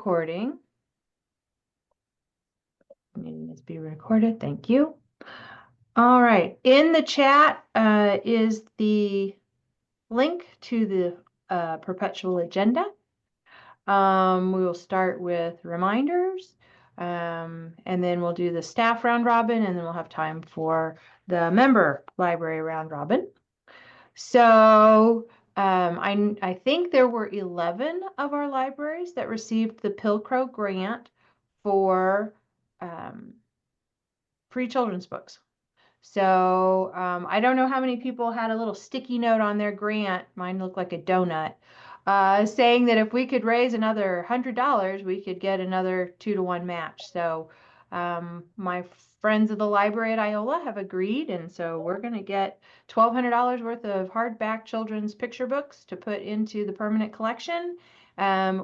recording. Meeting is being recorded. Thank you. All right. In the chat is the link to the perpetual agenda. We will start with reminders, and then we'll do the staff round robin, and then we'll have time for the member library round robin. So I think there were 11 of our libraries that received the Pilcrow grant for free children's books. So I don't know how many people had a little sticky note on their grant. Mine looked like a donut, saying that if we could raise another $100, we could get another 2-to-1 match. So my friends of the library at Iola have agreed, and so we're going to get $1,200 worth of hardback children's picture books to put into the permanent collection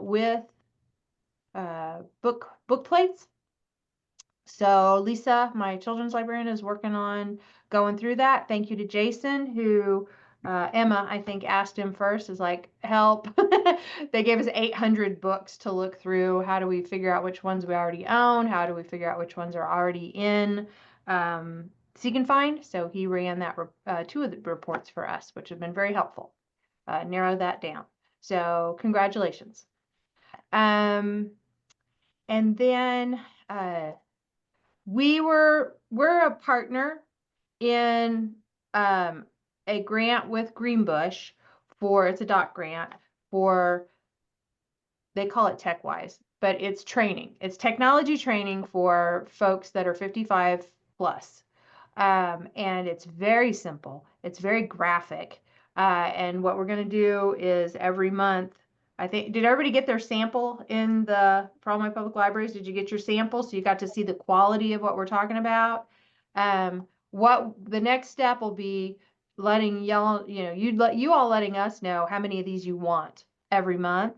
with book plates. So Lisa, my children's librarian, is working on going through that. Thank you to Jason, who Emma, I think, asked him first, is like, help. They gave us 800 books to look through. How do we figure out which ones we already own? How do we figure out which ones are already in Seek and Find? So he ran that 2 of the reports for us, which have been very helpful. Narrow that down. So congratulations. And then we're a partner in a grant with Greenbush it's a DOC grant for, they call it TechWise, but it's training. It's technology training for folks that are 55 plus. And it's very simple. It's very graphic. And what we're going to do is every month, I think, did everybody get their sample for all my public libraries? Did you get your sample? So you got to see the quality of what we're talking about. What the next step will be letting y'all, you all letting us know how many of these you want every month.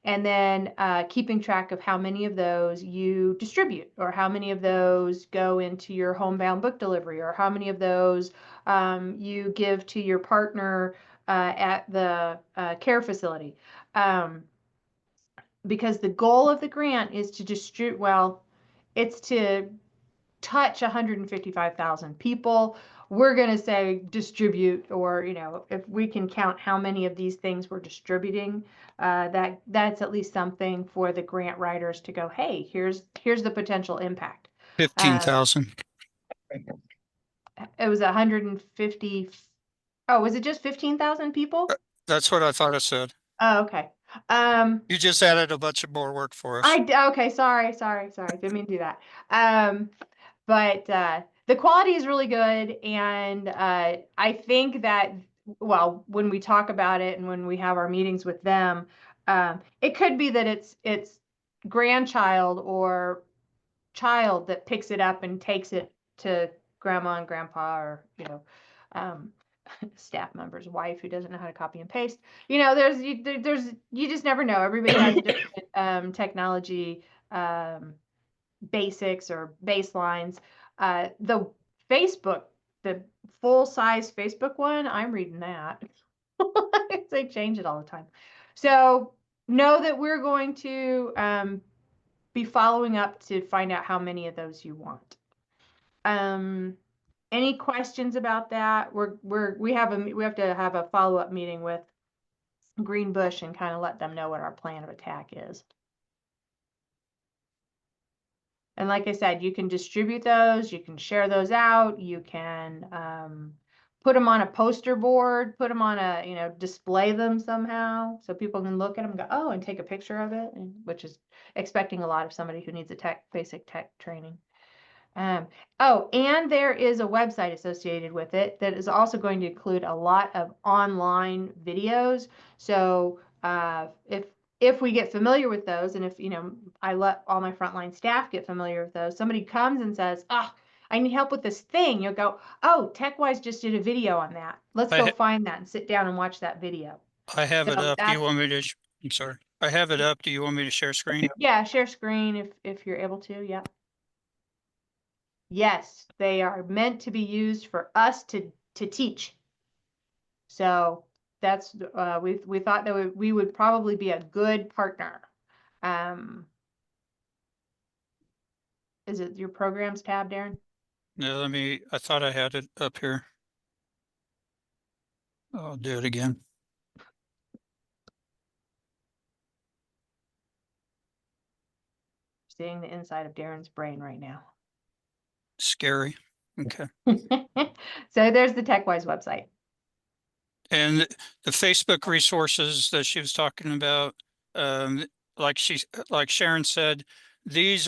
And then keeping track of how many of those you distribute, or how many of those go into your homebound book delivery, or how many of those you give to your partner at the care facility. Because the goal of the grant is to distribute, it's to touch 155,000 people. We're going to say distribute, or, if we can count how many of these things we're distributing, that's at least something for the grant writers to go, hey, here's the potential impact. 15,000. It was 150. Oh, was it just 15,000 people? That's what I thought it said. Oh, okay. You just added a bunch of more work for us. Okay, sorry. Didn't mean to do that. But the quality is really good, and I think that, when we talk about it and when we have our meetings with them, it could be that it's grandchild or child that picks it up and takes it to grandma and grandpa, or staff member's wife who doesn't know how to copy and paste. There's you just never know. Everybody has different technology basics or baselines. The Facebook, the full-size Facebook one, I'm reading that. They change it all the time. So know that we're going to be following up to find out how many of those you want. Any questions about that? We have to have a follow-up meeting with Greenbush and kind of let them know what our plan of attack is. And like I said, you can distribute those, you can share those out, you can put them on a poster board, put them on display them somehow so people can look at them and go, oh, and take a picture of it, which is expecting a lot of somebody who needs a basic tech training. And there is a website associated with it that is also going to include a lot of online videos. So if we get familiar with those, and if I let all my frontline staff get familiar with those, somebody comes and says, oh, I need help with this thing, you'll go, oh, TechWise just did a video on that. Let's go find that and sit down and watch that video. I have it up. Do you want me to? I'm sorry. I have it up. Do you want me to share screen? Yeah, share screen if you're able to. Yeah. Yes, they are meant to be used for us to teach. So that's we thought that we would probably be a good partner. Is it your programs tab, Darren? No, I thought I had it up here. I'll do it again. Seeing the inside of Darren's brain right now. Scary. Okay. So there's the TechWise website. And the Facebook resources that she was talking about, like Sharon said, there's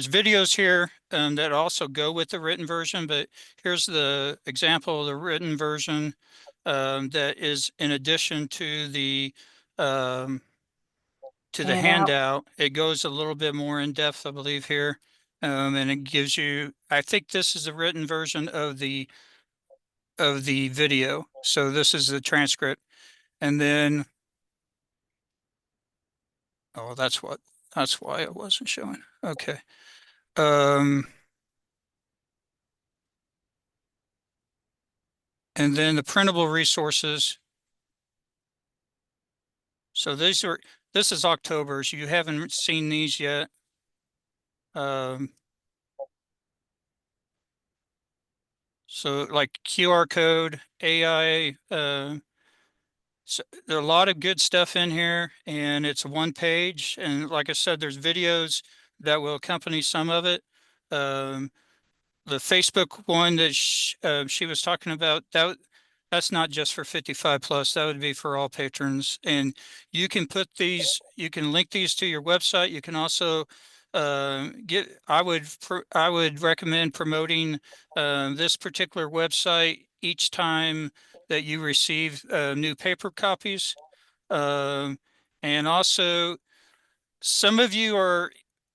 videos here that also go with the written version, but here's the example of the written version that is in addition to the Handout. handout. It goes a little bit more in depth, I believe, here. And it gives you, I think this is a written version of the video. So this is the transcript. And then, oh, that's why it wasn't showing. Okay. And then the printable resources. So this is October's. You haven't seen these yet. So like QR code, AI, so there are a lot of good stuff in here, and it's one page. And like I said, there's videos that will accompany some of it. Um, the Facebook one that she was talking about, that's not just for 55 plus. That would be for all patrons. And you can you can link these to your website. You can also I would recommend promoting this particular website each time that you receive new paper copies. Um, and also, some of you are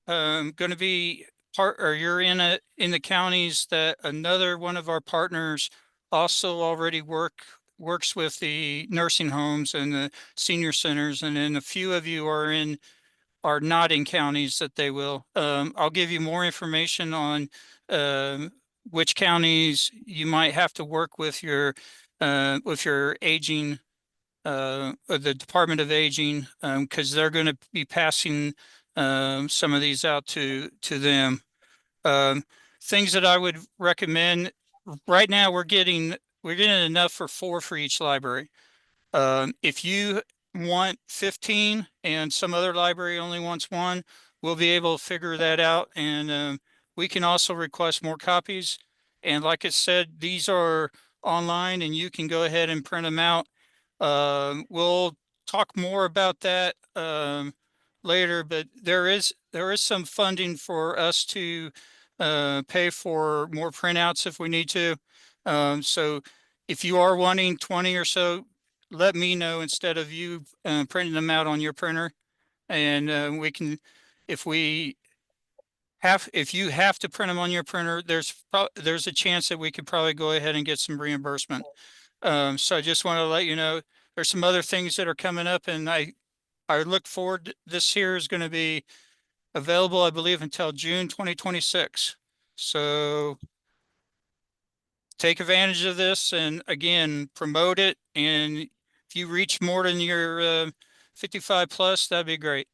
going to be or you're in the counties that another one of our partners also already works with the nursing homes and the senior centers, and then a few of you are not in counties that they will. I'll give you more information on which counties you might have to work with your aging, the Department of Aging, because they're going to be passing some of these out to them. Things that I would recommend right now, we're getting enough for 4 for each library. If you want 15 and some other library only wants 1, we'll be able to figure that out. And we can also request more copies. And like I said, these are online and you can go ahead and print them out. We'll talk more about that later, but there is some funding for us to pay for more printouts if we need to. So if you are wanting 20 or so, let me know instead of you printing them out on your printer. And we can, if you have to print them on your printer, there's a chance that we could probably go ahead and get some reimbursement. So I just want to let you know, there's some other things that are coming up, and I look forward. This here is going to be available, I believe, until June 2026. So take advantage of this and again, promote it. And if you reach more than your 55 plus, that'd be great.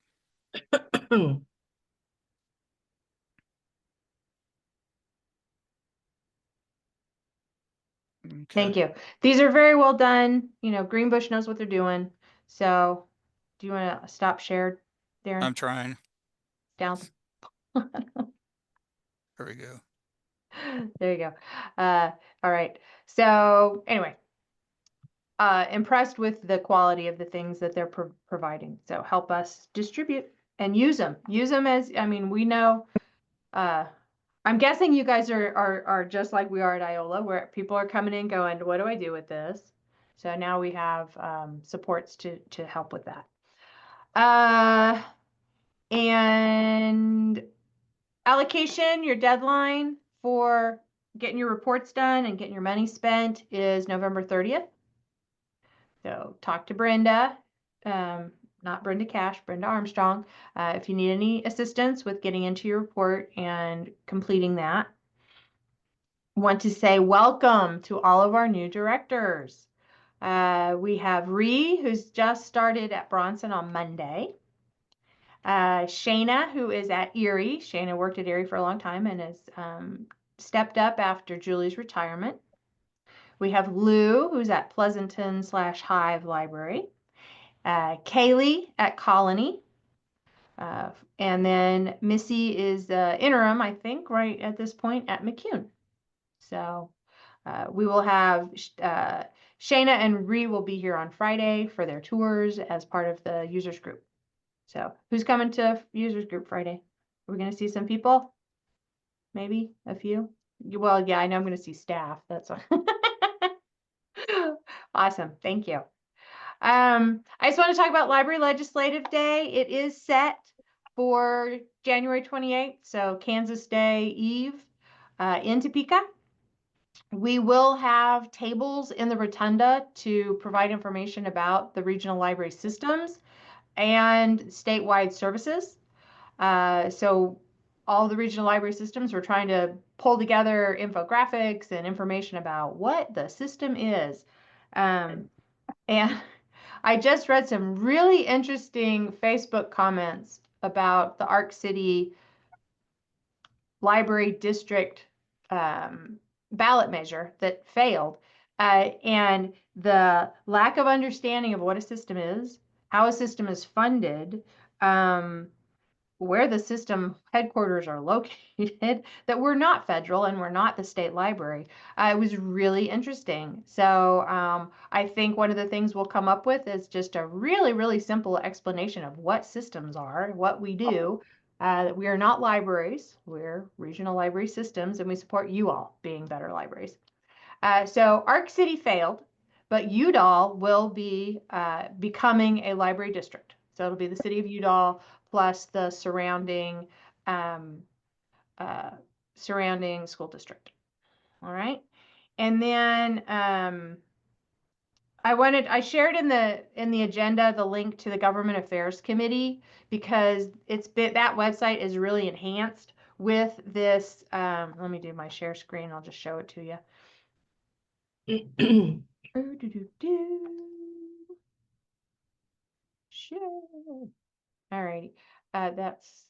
Thank you. These are very well done. You know, Greenbush knows what they're doing. So do you want to stop share, Darren? I'm trying. Down. There we go. There you go. All right. So anyway, impressed with the quality of the things that they're providing. So help us distribute and use them. Use them as, I mean, we know, I'm guessing you guys are just like we are at Iola, where people are coming in going, what do I do with this? So now we have supports to help with that. And allocation, your deadline for getting your reports done and getting your money spent is November 30th. So talk to Brenda, not Brenda Cash, Brenda Armstrong, if you need any assistance with getting into your report and completing that. Want to say welcome to all of our new directors. We have Ree, who's just started at Bronson on Monday. Shayna, who is at Erie. Shayna worked at Erie for a long time and has stepped up after Julie's retirement. We have Lou, who's at Pleasanton/Hive Library. Kaylee at Colony. And then Missy is interim, I think, right at this point at McCune. So we will have Shayna and Ree will be here on Friday for their tours as part of the users group. So who's coming to users group Friday? Are we going to see some people? Maybe a few? Well, yeah, I know I'm going to see staff. That's awesome. Thank you. I just want to talk about Library Legislative Day. It is set for January 28th, so Kansas Day Eve in Topeka. We will have tables in the rotunda to provide information about the regional library systems and statewide services. So all the regional library systems, we're trying to pull together infographics and information about what the system is. And I just read some really interesting Facebook comments about the Arc City Library District ballot measure that failed, and the lack of understanding of what a system is, how a system is funded, where the system headquarters are located, that we're not federal and we're not the state library. It was really interesting. So I think one of the things we'll come up with is just a really, really simple explanation of what systems are, what we do. We are not libraries, we're regional library systems, and we support you all being better libraries. So Arc City failed, but Udall will be becoming a library district. So it'll be the city of Udall plus the surrounding surrounding school district. All right. And then I shared in the agenda the link to the Government Affairs Committee because that website is really enhanced with this. Let me do my share screen. I'll just show it to you. Share. All right. That's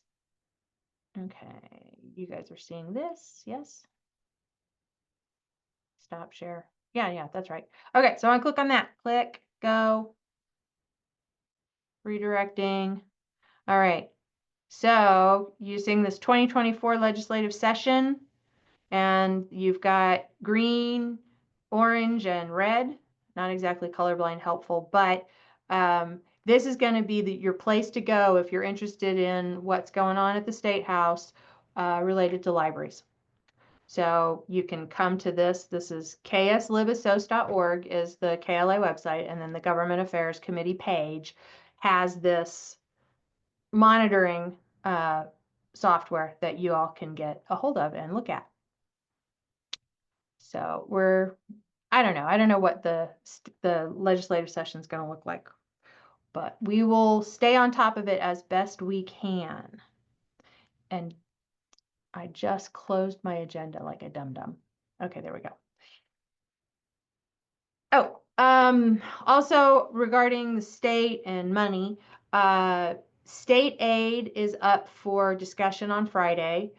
okay. You guys are seeing this, yes? Stop share. Yeah, that's right. Okay, so I'm gonna click on that. Click, go. Redirecting. All right. So using this 2024 legislative session, and you've got green, orange, and red. Not exactly colorblind helpful, but this is going to be your place to go if you're interested in what's going on at the State House related to libraries. So you can come to this. This is kslibasos.org is the KLA website, and then the Government Affairs Committee page has this monitoring software that you all can get a hold of and look at. So I don't know what the legislative session is going to look like, but we will stay on top of it as best we can. And I just closed my agenda like a dum-dum. Okay, there we go. Oh, also regarding the state and money, state aid is up for discussion on Friday.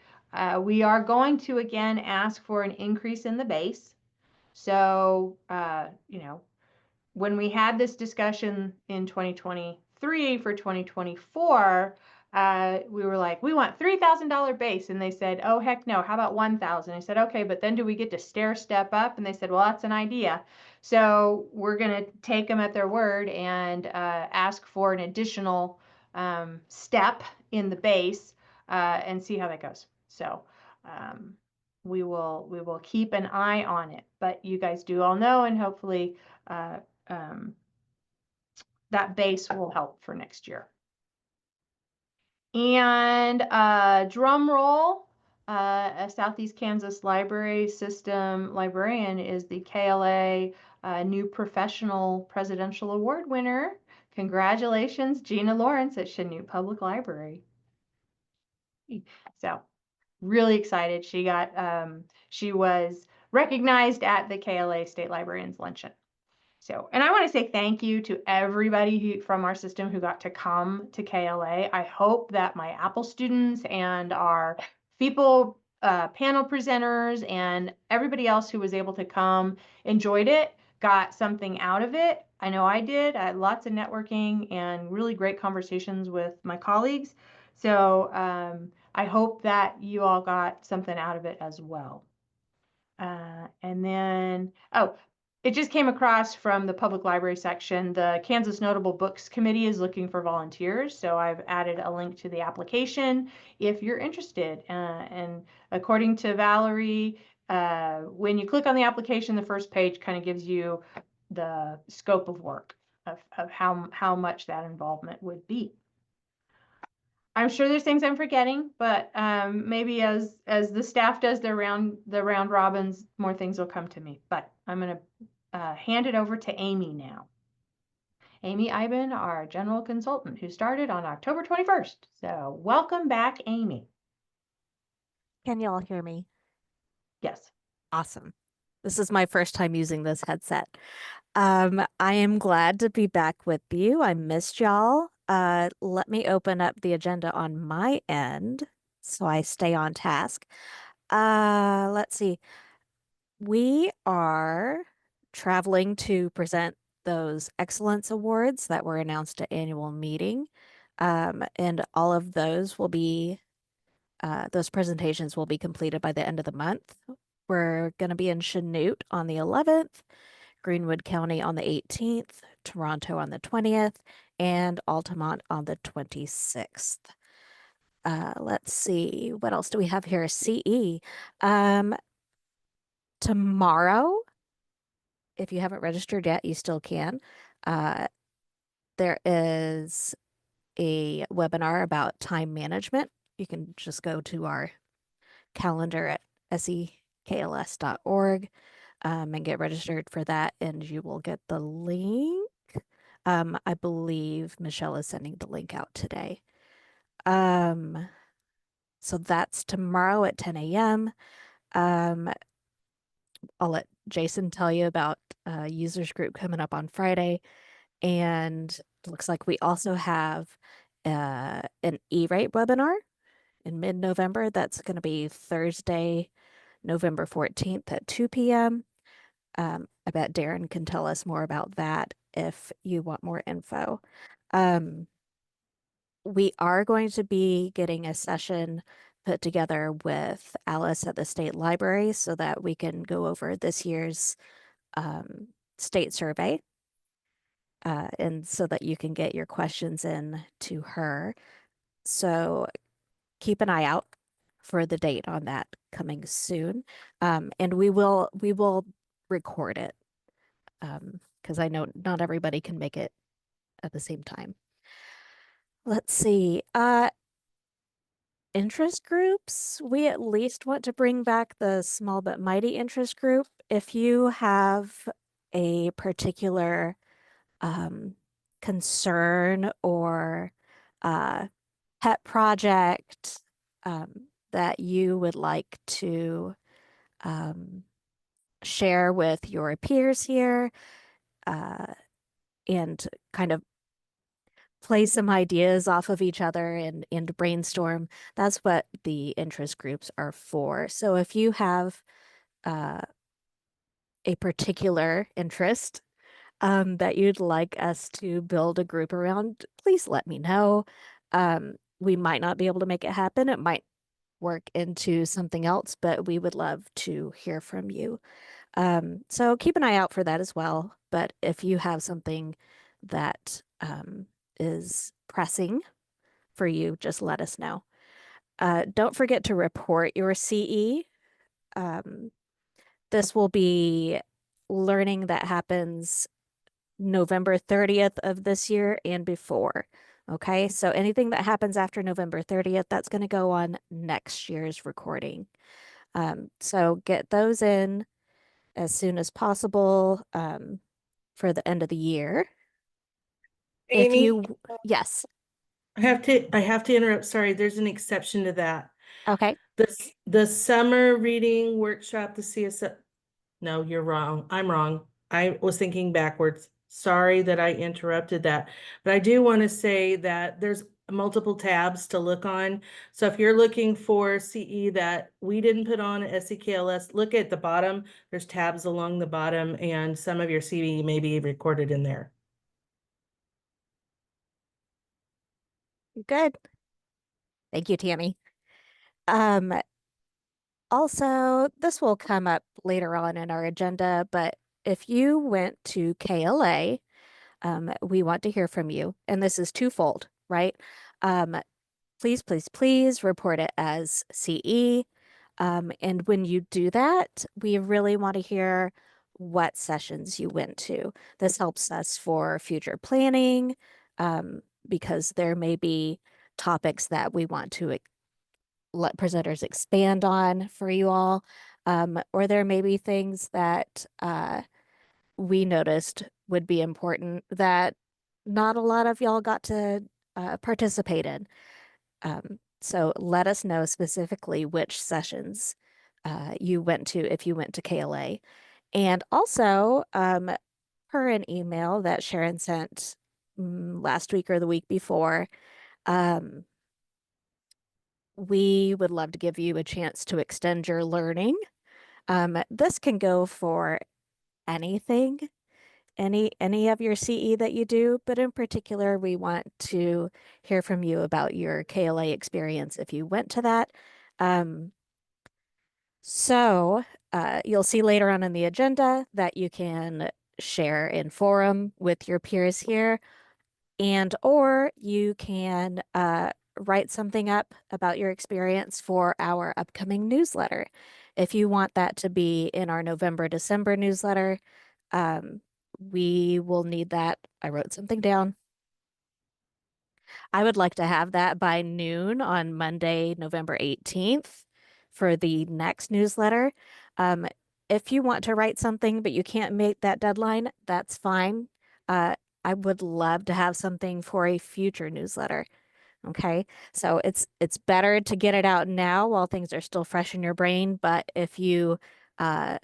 We are going to again ask for an increase in the base. So, when we had this discussion in 2023 for 2024, we were like, we want $3,000 base. And they said, oh, heck no, how about 1,000? I said, okay, but then do we get to stair step up? And they said, well, that's an idea. So we're going to take them at their word and ask for an additional step in the base and see how that goes. So we will keep an eye on it, but you guys do all know, and hopefully that base will help for next year. And drum roll, a Southeast Kansas Library System librarian is the KLA New Professional Presidential Award winner. Congratulations, Gina Lawrence at Chanute Public Library. So really excited. She was recognized at the KLA State Librarians Luncheon. So, and I want to say thank you to everybody who from our system who got to come to KLA. I hope that my Apple students and our people panel presenters and everybody else who was able to come enjoyed it, got something out of it. I know I did. I had lots of networking and really great conversations with my colleagues. So I hope that you all got something out of it as well. And then, oh, it just came across from the public library section. The Kansas Notable Books Committee is looking for volunteers. So I've added a link to the application if you're interested. And according to Valerie, when you click on the application, the first page kind of gives you the scope of work of how much that involvement would be. I'm sure there's things I'm forgetting, but maybe as the staff does the round robins, more things will come to me. But I'm going to hand it over to Amy now. Amy Iben, our general consultant, who started on October 21st. So welcome back, Amy. Can you all hear me? Yes. Awesome. This is my first time using this headset. I am glad to be back with you. I missed y'all. Let me open up the agenda on my end so I stay on task. Let's see. We are traveling to present those excellence awards that were announced at annual meeting. And all of those will be those presentations will be completed by the end of the month. We're going to be in Chanute on the 11th, Greenwood County on the 18th, Toronto on the 20th, and Altamont on the 26th. Let's see, what else do we have here? CE. Tomorrow, if you haven't registered yet, you still can. There is a webinar about time management. You can just go to our calendar at sekls.org and get registered for that, and you will get the link. I believe Michelle is sending the link out today. So that's tomorrow at 10 a.m. I'll let Jason tell you about users group coming up on Friday. And it looks like we also have an E-rate webinar in mid-November. That's going to be Thursday, November 14th at 2 p.m. I bet Darren can tell us more about that if you want more info. We are going to be getting a session put together with Alice at the State Library so that we can go over this year's state survey. And so that you can get your questions in to her. So keep an eye out for the date on that coming soon. And we will record it because I know not everybody can make it at the same time. Let's see. Interest groups. We at least want to bring back the small but mighty interest group. If you have a particular concern or pet project that you would like to share with your peers here and kind of play some ideas off of each other and brainstorm, that's what the interest groups are for. So if you have a particular interest that you'd like us to build a group around, please let me know. We might not be able to make it happen. It might work into something else, but we would love to hear from you. So keep an eye out for that as well. But if you have something that is pressing for you, just let us know. Don't forget to report your CE. This will be learning that happens November 30th of this year and before. Okay, so anything that happens after November 30th, that's going to go on next year's recording. So get those in as soon as possible for the end of the year. Amy, yes. I have to interrupt. Sorry, there's an exception to that. Okay. The summer reading workshop, the CSF. No, you're wrong. I'm wrong. I was thinking backwards. Sorry that I interrupted that. But I do want to say that there's multiple tabs to look on. So if you're looking for CE that we didn't put on at SEKLS, look at the bottom. There's tabs along the bottom, and some of your CE may be recorded in there. Good. Thank you, Tammy. Um, Also, this will come up later on in our agenda, but if you went to KLA, we want to hear from you. And this is twofold, right? Please, please, please report it as CE. And when you do that, we really want to hear what sessions you went to. This helps us for future planning, because there may be topics that we want to let presenters expand on for you all. Or there may be things that we noticed would be important that not a lot of y'all got to participate in. So let us know specifically which sessions you went to if you went to KLA. And also, per an email that Sharon sent last week or the week before, we would love to give you a chance to extend your learning. This can go for anything, any of your CE that you do, but in particular, we want to hear from you about your KLA experience if you went to that. So you'll see later on in the agenda that you can share in forum with your peers here, and or you can write something up about your experience for our upcoming newsletter. If you want that to be in our November, December newsletter, we will need that. I wrote something down. I would like to have that by noon on Monday, November 18th for the next newsletter. If you want to write something, but you can't make that deadline, that's fine. I would love to have something for a future newsletter. Okay, so it's better to get it out now while things are still fresh in your brain. But if you, I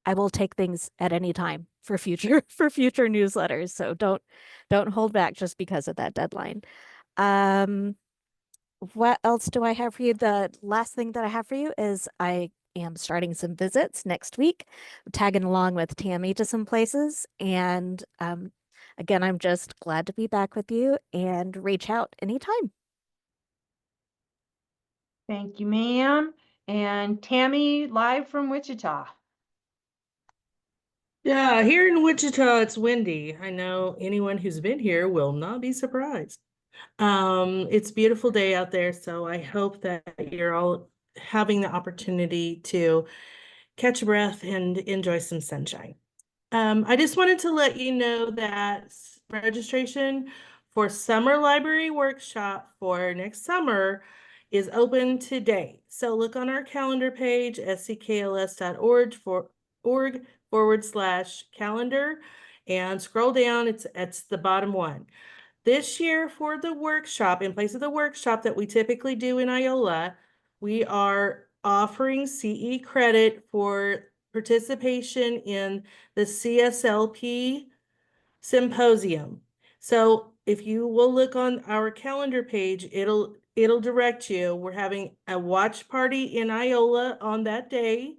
will take things at any time for future for future newsletters. So don't hold back just because of that deadline. What else do I have for you? The last thing that I have for you is I am starting some visits next week, tagging along with Tammy to some places. And again, I'm just glad to be back with you and reach out anytime. Thank you, ma'am. And Tammy, live from Wichita. Yeah, here in Wichita, it's windy. I know anyone who's been here will not be surprised. It's a beautiful day out there, so I hope that you're all having the opportunity to catch a breath and enjoy some sunshine. I just wanted to let you know that registration for Summer Library Workshop for next summer is open today. So look on our calendar page, sekls.org/calendar, and scroll down. It's the bottom one. This year for the workshop, in place of the workshop that we typically do in Iola, we are offering CE credit for participation in the CSLP symposium. So if you will look on our calendar page, it'll direct you. We're having a watch party in Iola on that day,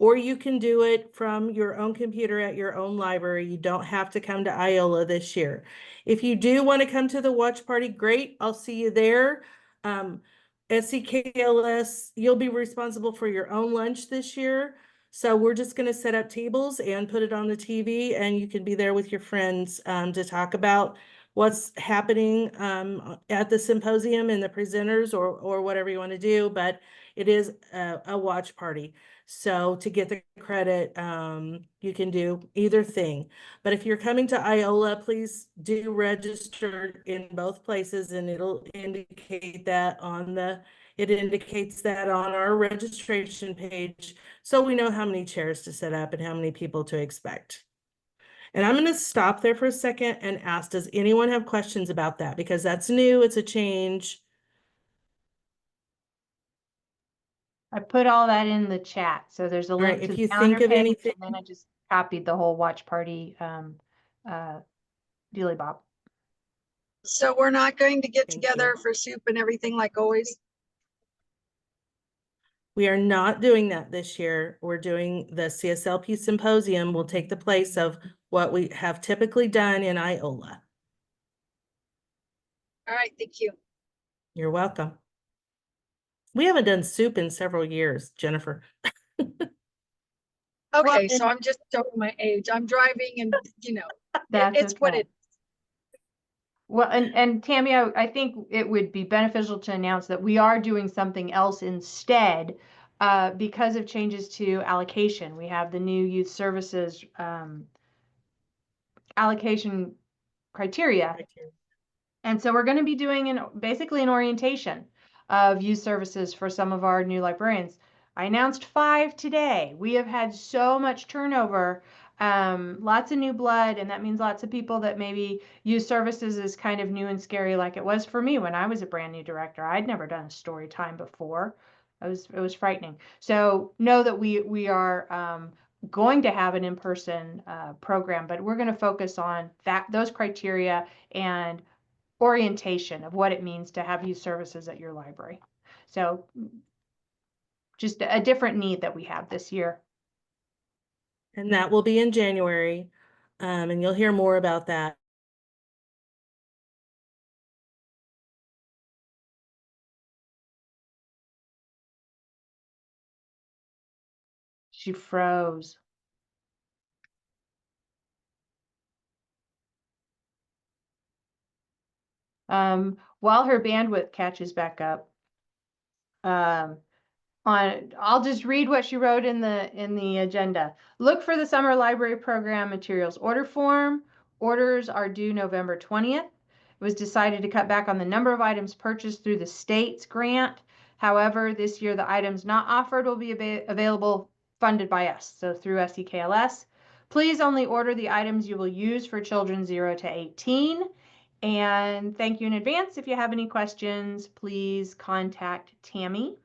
or you can do it from your own computer at your own library. You don't have to come to Iola this year. If you do want to come to the watch party, great. I'll see you there. SEKLS, you'll be responsible for your own lunch this year. So we're just going to set up tables and put it on the TV, and you can be there with your friends to talk about what's happening at the symposium and the presenters, or whatever you want to do. But it is a watch party. So to get the credit, you can do either thing. But if you're coming to Iola, please do register in both places, and it'll indicate that it indicates that on our registration page, so we know how many chairs to set up and how many people to expect. And I'm going to stop there for a second and ask, does anyone have questions about that? Because that's new, it's a change. I put all that in the chat. So there's a All right, link to if the you calendar think of page, anything, and then I just copied the whole watch party, dealy bob. So we're not going to get Thank together you. for soup and everything like always? We are not doing that this year. We're doing the CSLP symposium will take the place of what we have typically done in Iola. All right, thank you. You're welcome. We haven't done soup in several years, Jennifer. Okay, and- so I'm just showing my age. I'm driving and, That's it's what okay. it, Well, and Tammy, I think it would be beneficial to announce that we are doing something else instead, because of changes to allocation. We have the new youth services allocation criteria. And so we're going to be doing basically an orientation of youth services for some of our new librarians. I announced 5 today. We have had so much turnover, lots of new blood, and that means lots of people that maybe youth services is kind of new and scary, like it was for me when I was a brand new director. I'd never done a story time before. It was frightening. So know that we are going to have an in-person program, but we're going to focus on those criteria and orientation of what it means to have youth services at your library. So just a different need that we have this year. And that will be in January. And you'll hear more about that. She froze. While her bandwidth catches back up, I'll just read what she wrote in the agenda. Look for the summer library program materials order form. Orders are due November 20th. It was decided to cut back on the number of items purchased through the state's grant. However, this year the items not offered will be available funded by us, so through SEKLS. Please only order the items you will use for children 0 to 18. And thank you in advance. If you have any questions, please contact Tammy.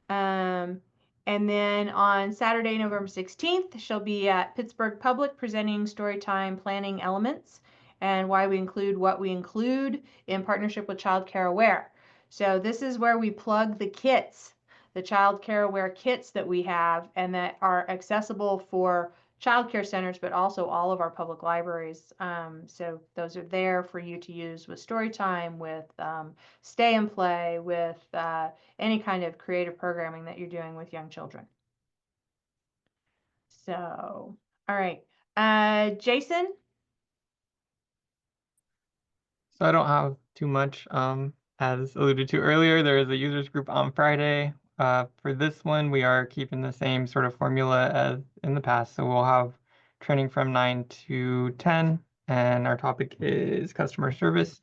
And then on Saturday, November 16th, she'll be at Pittsburgh Public presenting Storytime Planning Elements and why we include what we include in partnership with Child Care Aware. So this is where we plug the kits, the Child Care Aware kits that we have and that are accessible for child care centers, but also all of our public libraries. So those are there for you to use with Storytime, with Stay and Play, with any kind of creative programming that you're doing with young children. So, all right. Jason? So I don't have too much. As alluded to earlier, there is a users group on Friday. For this one, we are keeping the same sort of formula as in the past. So we'll have training from 9 to 10, and our topic is customer service.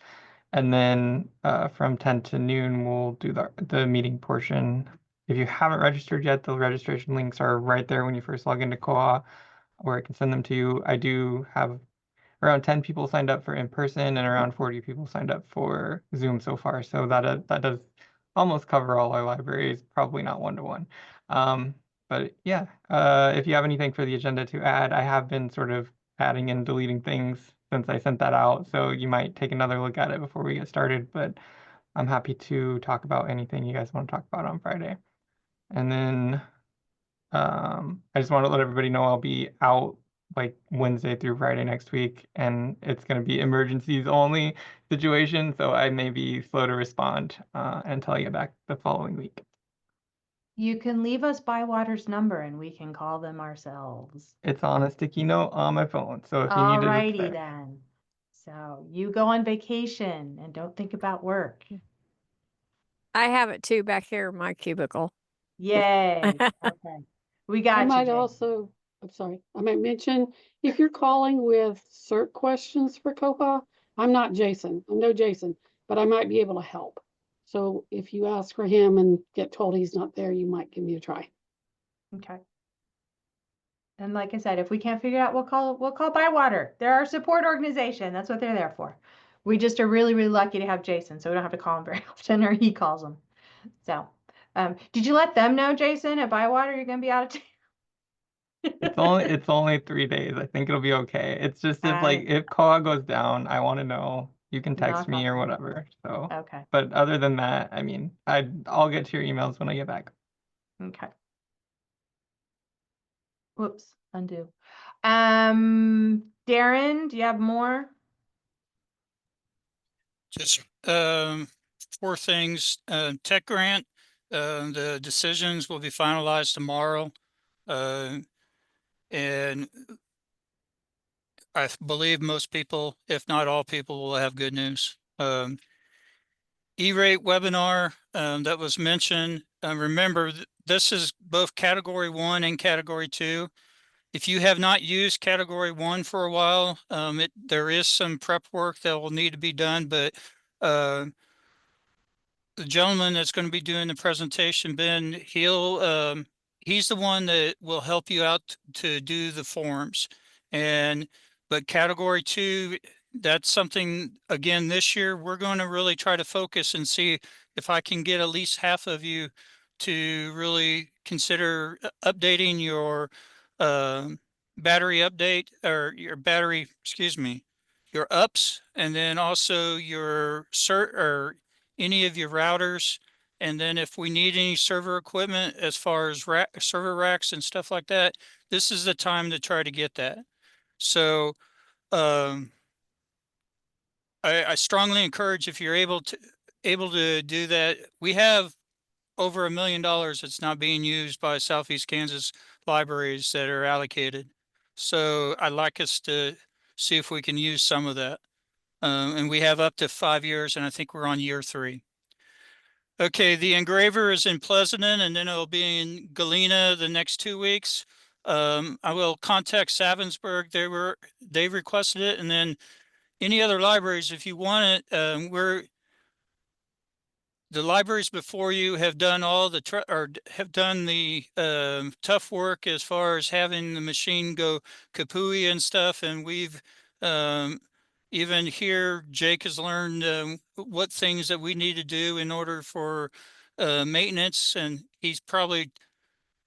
And then from 10 to noon, we'll do the meeting portion. If you haven't registered yet, the registration links are right there when you first log into COA, or I can send them to you. I do have around 10 people signed up for in-person and around 40 people signed up for Zoom so far. So that does almost cover all our libraries, probably not one-to-one. But yeah, if you have anything for the agenda to add, I have been sort of adding and deleting things since I sent that out. So you might take another look at it before we get started, but I'm happy to talk about anything you guys want to talk about on Friday. And then I just want to let everybody know I'll be out like Wednesday through Friday next week, and it's going to be emergencies only situation, so I may be slow to respond until I get back the following week. You can leave us Bywater's number and we can call them ourselves. It's on a sticky note on my phone, so if you need it, it's Alrighty there. then. So you go on vacation and don't think about work. I have it too back here in my cubicle. Yay. Okay. We got I you, might Jen. also, I'm sorry, I might mention, if you're calling with CERT questions for COPA, I'm not Jason, I'm no Jason, but I might be able to help. So if you ask for him and get told he's not there, you might give me a try. Okay. And like I said, if we can't figure it out, we'll call Bywater. They're our support organization. That's what they're there for. We just are really, really lucky to have Jason, so we don't have to call him very often, or he calls them. So, did you let them know, Jason, at Bywater, you're going to be out of town? It's only 3 days. I think it'll be okay. It's just if COA goes down, I want to know. You can text Knock me or on- whatever. So, Okay, but other than that, I mean, I'll get to your emails when I get back. okay. Whoops, undo. Darren, do you have more? Just four things. Tech grant, the decisions will be finalized tomorrow. And I believe most people, if not all people, will have good news. E-rate webinar that was mentioned. Remember, this is both category 1 and category 2. If you have not used category 1 for a while, there is some prep work that will need to be done, but the gentleman that's going to be doing the presentation, Ben, he's the one that will help you out to do the forms. But category 2, that's something, again, this year, we're going to really try to focus and see if I can get at least half of you to really consider updating your battery update or your battery, excuse me, your ups, and then also your cert or any of your routers. And then if we need any server equipment as far as server racks and stuff like that, this is the time to try to get that. So I strongly encourage, if you're able to do that. We have over $1 million that's not being used by Southeast Kansas libraries that are allocated. So I'd like us to see if we can use some of that. And we have up to 5 years, and I think we're on year 3. Okay, the engraver is in Pleasanton, and then it'll be in Galena the next 2 weeks. I will contact Savensburg. They requested it, and then any other libraries, if you want it, the libraries before you have done all the have done the tough work as far as having the machine go kapooey and stuff, and we've even here, Jake has learned what things that we need to do in order for maintenance, and he's probably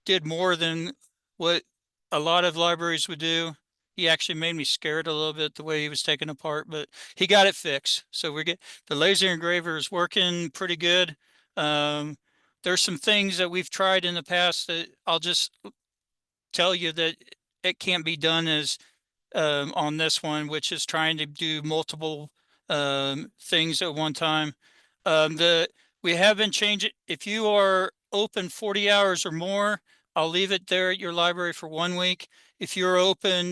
did more than what a lot of libraries would do. He actually made me scared a little bit the way he was taken apart, but he got it fixed. So the laser engraver is working pretty good. There's some things that we've tried in the past that I'll just tell you that it can't be done as on this one, which is trying to do multiple things at one time. We have been changing. If you are open 40 hours or more, I'll leave it there at your library for 1 week. If you're open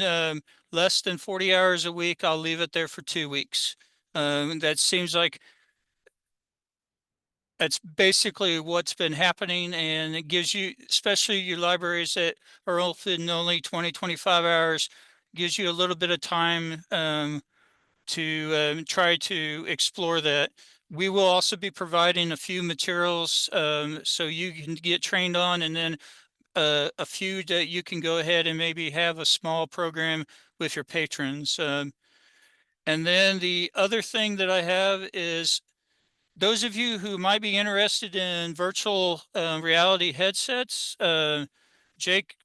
less than 40 hours a week, I'll leave it there for 2 weeks. That seems like that's basically what's been happening, and it gives you, especially your libraries that are open only 20, 25 hours, gives you a little bit of time to try to explore that. We will also be providing a few materials so you can get trained on, and then a few that you can go ahead and maybe have a small program with your patrons. And then the other thing that I have is those of you who might be interested in virtual reality headsets. Jake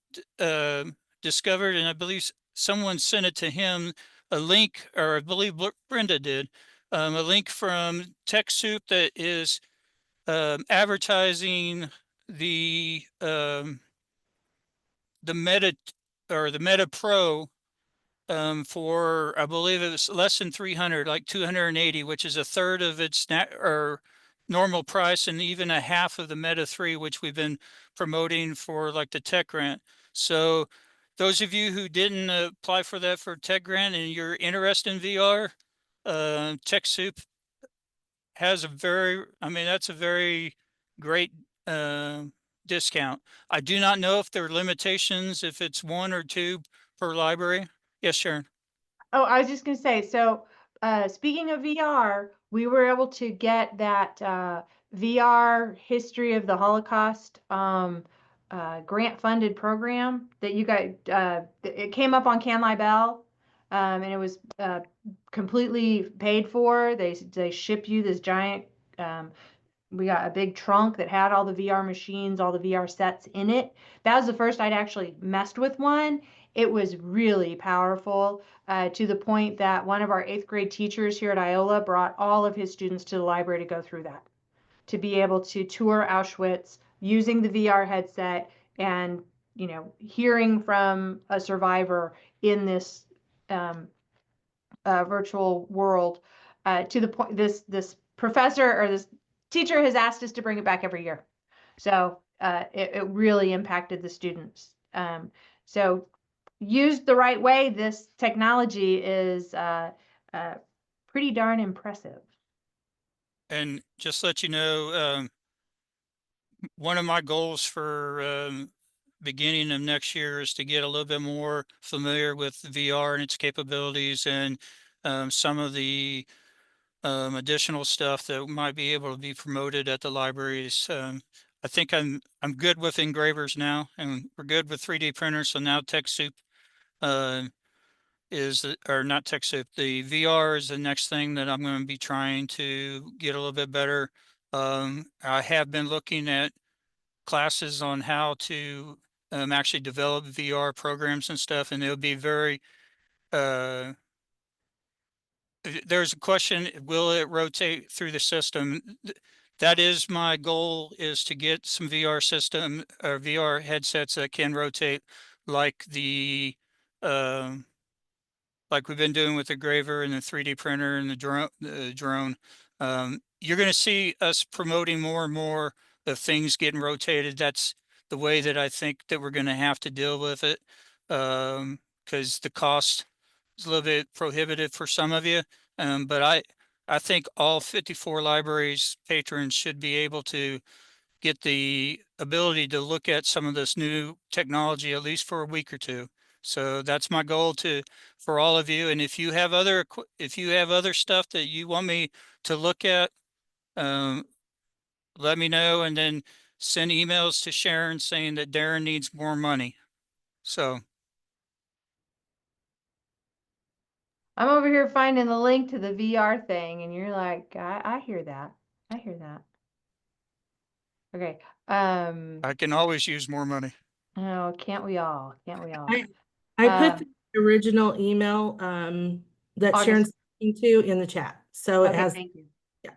discovered, and I believe someone sent it to him, a link, or I believe Brenda did, a link from TechSoup that is advertising the Meta or the Meta Pro for, I believe it was less than 300, like 280, which is a third of its or normal price, and even a half of the Meta 3, which we've been promoting for like the tech grant. So those of you who didn't apply for that for tech grant and you're interested in VR, TechSoup has that's a very great discount. I do not know if there are limitations, if it's 1 or 2 per library. Yes, Sharon. Oh, I was just gonna say, so speaking of VR, we were able to get that VR history of the Holocaust grant funded program that you guys it came up on Canli Bell, and it was completely paid for. They ship you this giant we got a big trunk that had all the VR machines, all the VR sets in it. That was the first I'd actually messed with one. It was really powerful, to the point that one of our 8th grade teachers here at Iola brought all of his students to the library to go through that, to be able to tour Auschwitz using the VR headset and, you know, hearing from a survivor in this virtual world, to the point this professor or this teacher has asked us to bring it back every year. So it really impacted the students. So used the right way, this technology is pretty darn impressive. And just let you know, one of my goals for beginning of next year is to get a little bit more familiar with VR and its capabilities, and some of the additional stuff that might be able to be promoted at the libraries. I think I'm good with engravers now, and we're good with 3D printers. So now TechSoup or not TechSoup, the VR is the next thing that I'm going to be trying to get a little bit better. I have been looking at classes on how to actually develop VR programs and stuff, and it'll be very there's a question, will it rotate through the system? That is my goal, is to get some VR system or VR headsets that can rotate like the like we've been doing with the graver and the 3D printer and the drone. You're going to see us promoting more and more of things getting rotated. That's the way that I think that we're going to have to deal with it, because the cost is a little bit prohibitive for some of you. But I think all 54 libraries patrons should be able to get the ability to look at some of this new technology, at least for a week or two. So that's my goal for all of you. And if you have other stuff that you want me to look at, let me know, and then send emails to Sharon saying that Darren needs more money. So I'm over here finding the link to the VR thing, and you're like, I hear that. I hear that. Okay. I can always use more money. Oh, can't we all? Can't we all? I put the original email that August. Sharon's speaking to in the chat. So it Okay, has, thank you. yeah.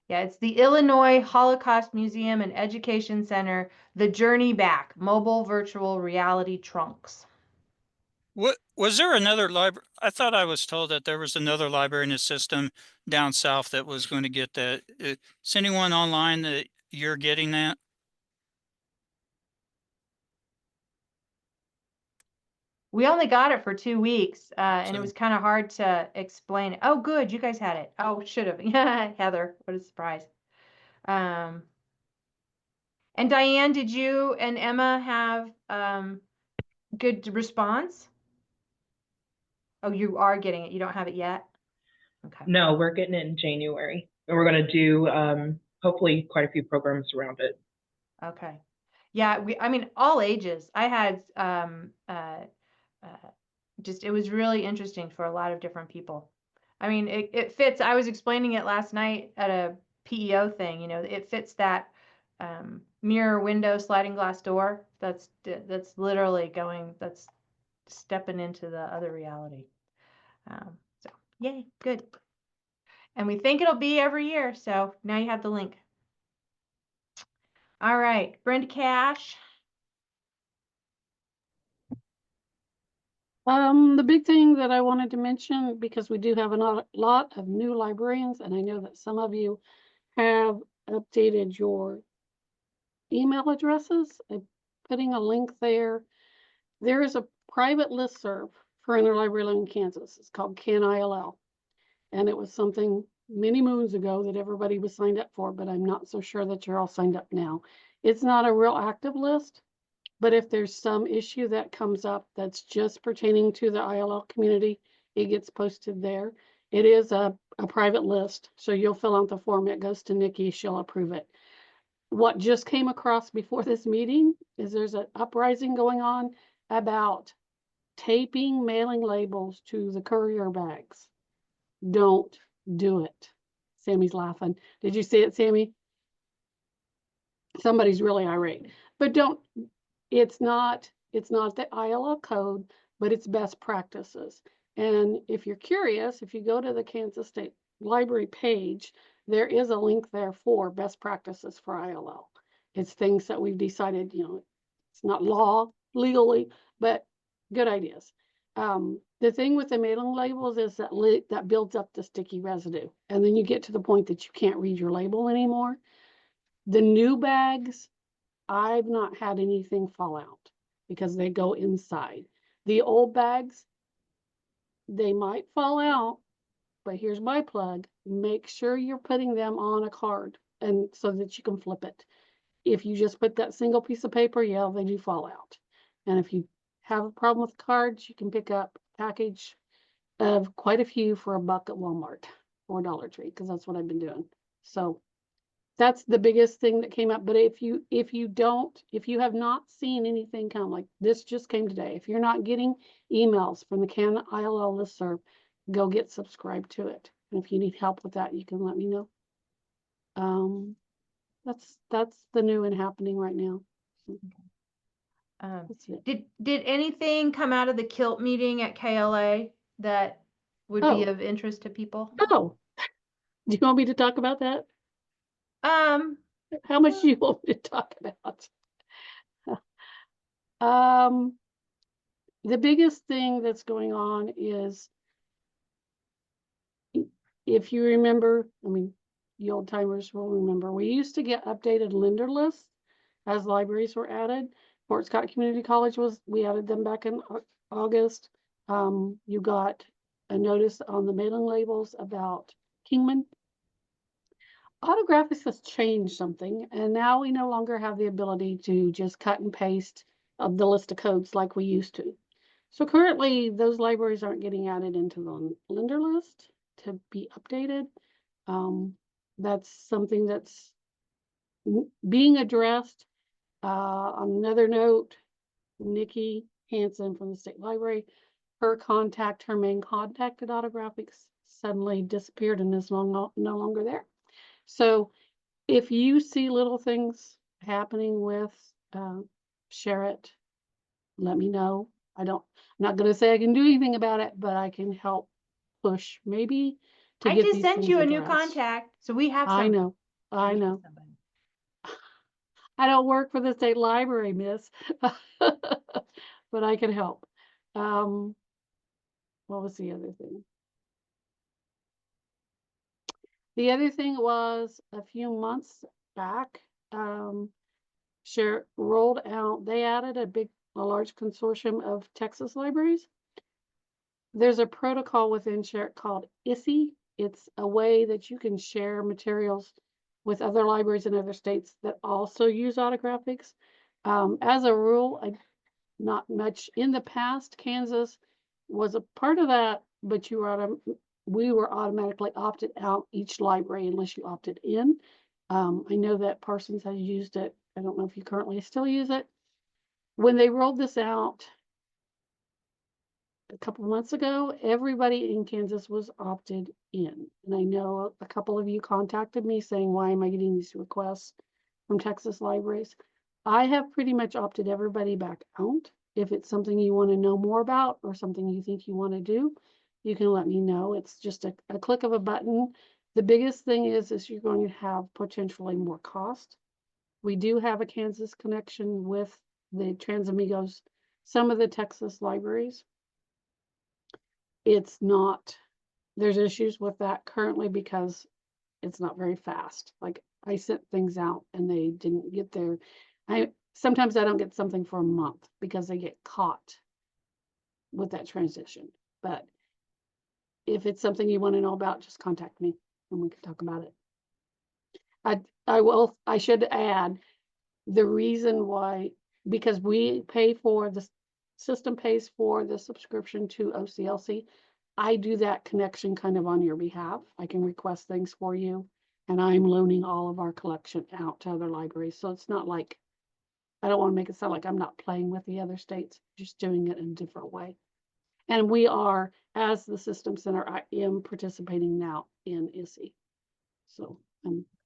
Yeah, it's the Illinois Holocaust Museum and Education Center, The Journey Back, Mobile Virtual Reality Trunks. What was there another library? I thought I was told that there was another library in the system down south that was going to get that. Is anyone online that you're getting that? We only got it for 2 weeks, and it So- was kind of hard to explain. Oh, good, you guys had it. Oh, should have. Yeah, Heather, what a surprise. And Diane, did you and Emma have good response? Oh, you are getting it. You don't have it yet? Okay. No, we're getting it in January. And we're going to do hopefully quite a few programs around it. Okay. Yeah, I mean, all ages. I had just, it was really interesting for a lot of different people. I mean, it fits. I was explaining it last night at a PEO thing, you know, it fits that mirror window sliding glass door. That's literally that's stepping into the other reality. So yay, good. And we think it'll be every year. So now you have the link. All right, Brenda Cash. The big thing that I wanted to mention, because we do have a lot of new librarians, and I know that some of you have updated your email addresses. I'm putting a link there. There is a private listserv for interlibrary in Kansas. It's called CanILL. And it was something many moons ago that everybody was signed up for, but I'm not so sure that you're all signed up now. It's not a real active list, but if there's some issue that comes up that's just pertaining to the ILL community, it gets posted there. It is a private list, so you'll fill out the form. It goes to Nikki, she'll approve it. What just came across before this meeting is there's an uprising going on about taping mailing labels to the courier bags. Don't do it. Sammy's laughing. Did you see it, Sammy? somebody's really irate. But it's not the ILL code, but it's best practices. And if you're curious, if you go to the Kansas State Library page, there is a link there for best practices for ILL. It's things that we've decided, it's not law legally, but good ideas. The thing with the mailing labels is that that builds up the sticky residue. And then you get to the point that you can't read your label anymore. The new bags, I've not had anything fall out because they go inside. The old bags, they might fall out, but here's my plug. Make sure you're putting them on a card and so that you can flip it. If you just put that single piece of paper, yeah, they do fall out. And if you have a problem with cards, you can pick up a package of quite a few for $1 at Walmart or Dollar Tree, because that's what I've been doing. So that's the biggest thing that came up. But if you have not seen anything come, like this just came today, if you're not getting emails from the Can ILL listserv, go get subscribed to it. And if you need help with that, you can let me know. That's the new and happening right now. That's it. Did anything come out of the KILT meeting at KLA that would be Oh. of interest to people? Oh, do you want me to talk about that? How much do you want me to talk about? The biggest thing that's going on is, if you remember, I mean, the old timers will remember, we used to get updated lender lists as libraries were added. Fort Scott Community College we added them back in August. You got a notice on the mailing labels about Kingman. Autographics has changed something, and now we no longer have the ability to just cut and paste of the list of codes like we used to. So currently, those libraries aren't getting added into the lender list to be updated. That's something that's being addressed. On another note, Nikki Hansen from the State Library, her main contact at Autographics suddenly disappeared and is no longer there. So if you see little things happening with share it, let me know. I'm not going to say I can do anything about it, but I can help push maybe to I get just these sent things you a new addressed. contact, so we have I some. know. I don't work for the state library, miss, but I can help. What was the other thing? The other thing was a few months back, Share rolled out, they added a large consortium of Texas libraries. There's a protocol within Share called ISI. It's a way that you can share materials with other libraries in other states that also use Autographics. As a rule, not much in the past. Kansas was a part of that, but we were automatically opted out each library unless you opted in. I know that Parsons has used it. I don't know if you currently still use it. When they rolled this out a couple months ago, everybody in Kansas was opted in. And I know a couple of you contacted me saying, why am I getting these requests from Texas libraries? I have pretty much opted everybody back out. If it's something you want to know more about or something you think you want to do, you can let me know. It's just a click of a button. The biggest thing is you're going to have potentially more cost. We do have a Kansas connection with the Trans Amigos, some of the Texas libraries. It's not, there's issues with that currently because it's not very fast. Like I sent things out and they didn't get there. Sometimes I don't get something for a month because they get caught with that transition. But if it's something you want to know about, just contact me and we can talk about it. I should add the reason why, because the system pays for the subscription to OCLC. I do that connection kind of on your behalf. I can request things for you, and I'm loaning all of our collection out to other libraries. So it's not like, I don't want to make it sound like I'm not playing with the other states, just doing it in a different way. And we are, as the System Center, I am participating now in ISI. So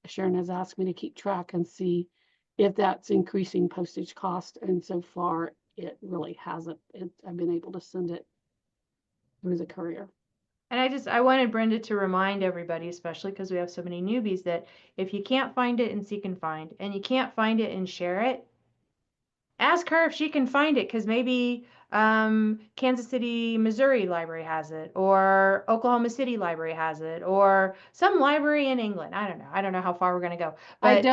Sharon has asked me to keep track and see if that's increasing postage cost. And so far, it really hasn't. I've been able to send it through the courier. And I wanted Brenda to remind everybody, especially because we have so many newbies, that if you can't find it in Seek and Find and you can't find it and share it, ask her if she can find it, because maybe Kansas City, Missouri library has it, or Oklahoma City library has it, or some library in England. I don't know. I don't know how far we're going to go. I But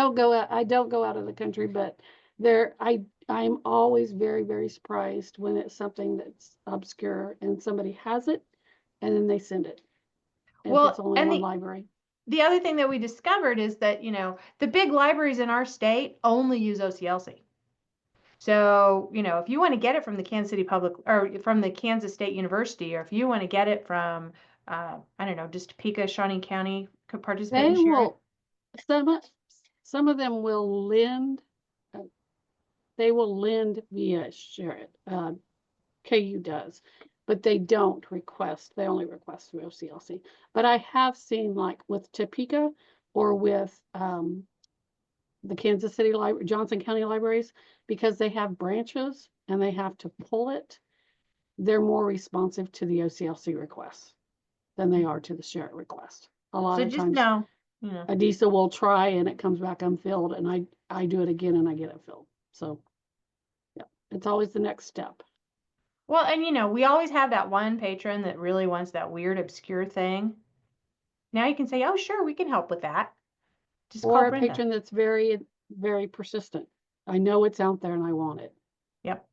don't go out of the country, but I'm always very, very surprised when it's something that's obscure and somebody has it and then they send it. If Well, it's only and one library. the other thing that we discovered is that, the big libraries in our state only use OCLC. So, if you want to get it from the Kansas City Public or from the Kansas State University, or if you want to get it from, I don't know, just Topeka, Shawnee County could participate They and share it. will, some of them will lend, they will lend via share it. KU does, but they don't request, they only request through OCLC. But I have seen, like with Topeka or with the Kansas City Library, Johnson County Libraries, because they have branches and they have to pull it, they're more responsive to the OCLC requests than they are to the share it request. A lot So of just times know, Adisa will try and it comes back unfilled, and I do it again and I get it filled. So yeah, it's always the next step. well, and we always have that one patron that really wants that weird, obscure thing. Now you can say, oh, sure, we can help with that. Just call Or a Brenda. patron that's very, very persistent. I know it's out there and I want it. Yep.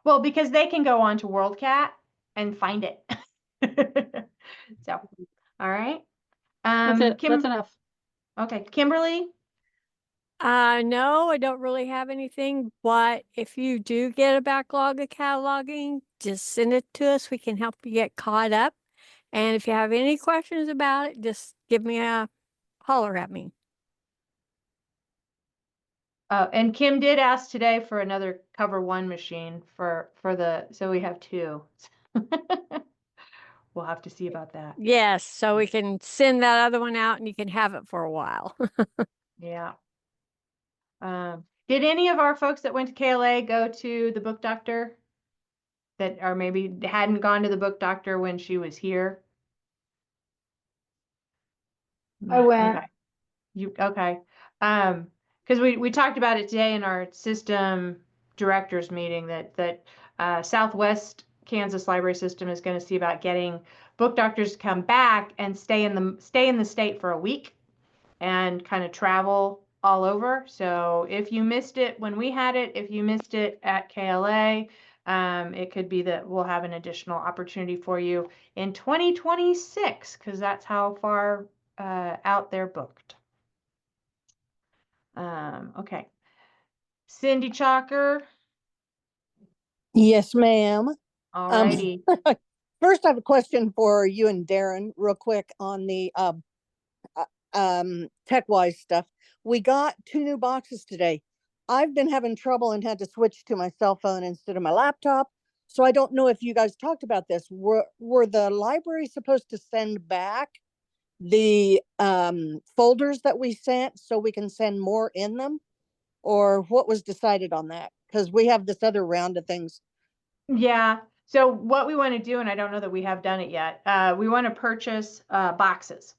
Well, because they can go on to WorldCat and find it. So, all right. That's it. That's enough. Okay, Kimberly. No, I don't really have anything, but if you do get a backlog of cataloging, just send it to us. We can help you get caught up. And if you have any questions about it, just give me a holler at me. And Kim did ask today for another Cover One machine so we have two. We'll have to see about that. Yes, so we can send that other one out and you can have it for a while. Yeah. Did any of our folks that went to KLA go to the book doctor? Or maybe hadn't gone to the book doctor when she was here? I went. Okay. Okay. Because we talked about it today in our system directors meeting that Southwest Kansas Library System is going to see about getting book doctors to come back and stay in the state for a week and kind of travel all over. So if you missed it when we had it, if you missed it at KLA, it could be that we'll have an additional opportunity for you in 2026, because that's how far out they're booked. Okay. Cindy Chalker. Yes, ma'am. All righty. First, I have a question for you and Darren real quick on the TechWise stuff. We got 2 new boxes today. I've been having trouble and had to switch to my cell phone instead of my laptop. So I don't know if you guys talked about this. Were the libraries supposed to send back the folders that we sent so we can send more in them? Or what was decided on that? Because we have this other round of things. Yeah. So what we want to do, and I don't know that we have done it yet, we want to purchase boxes,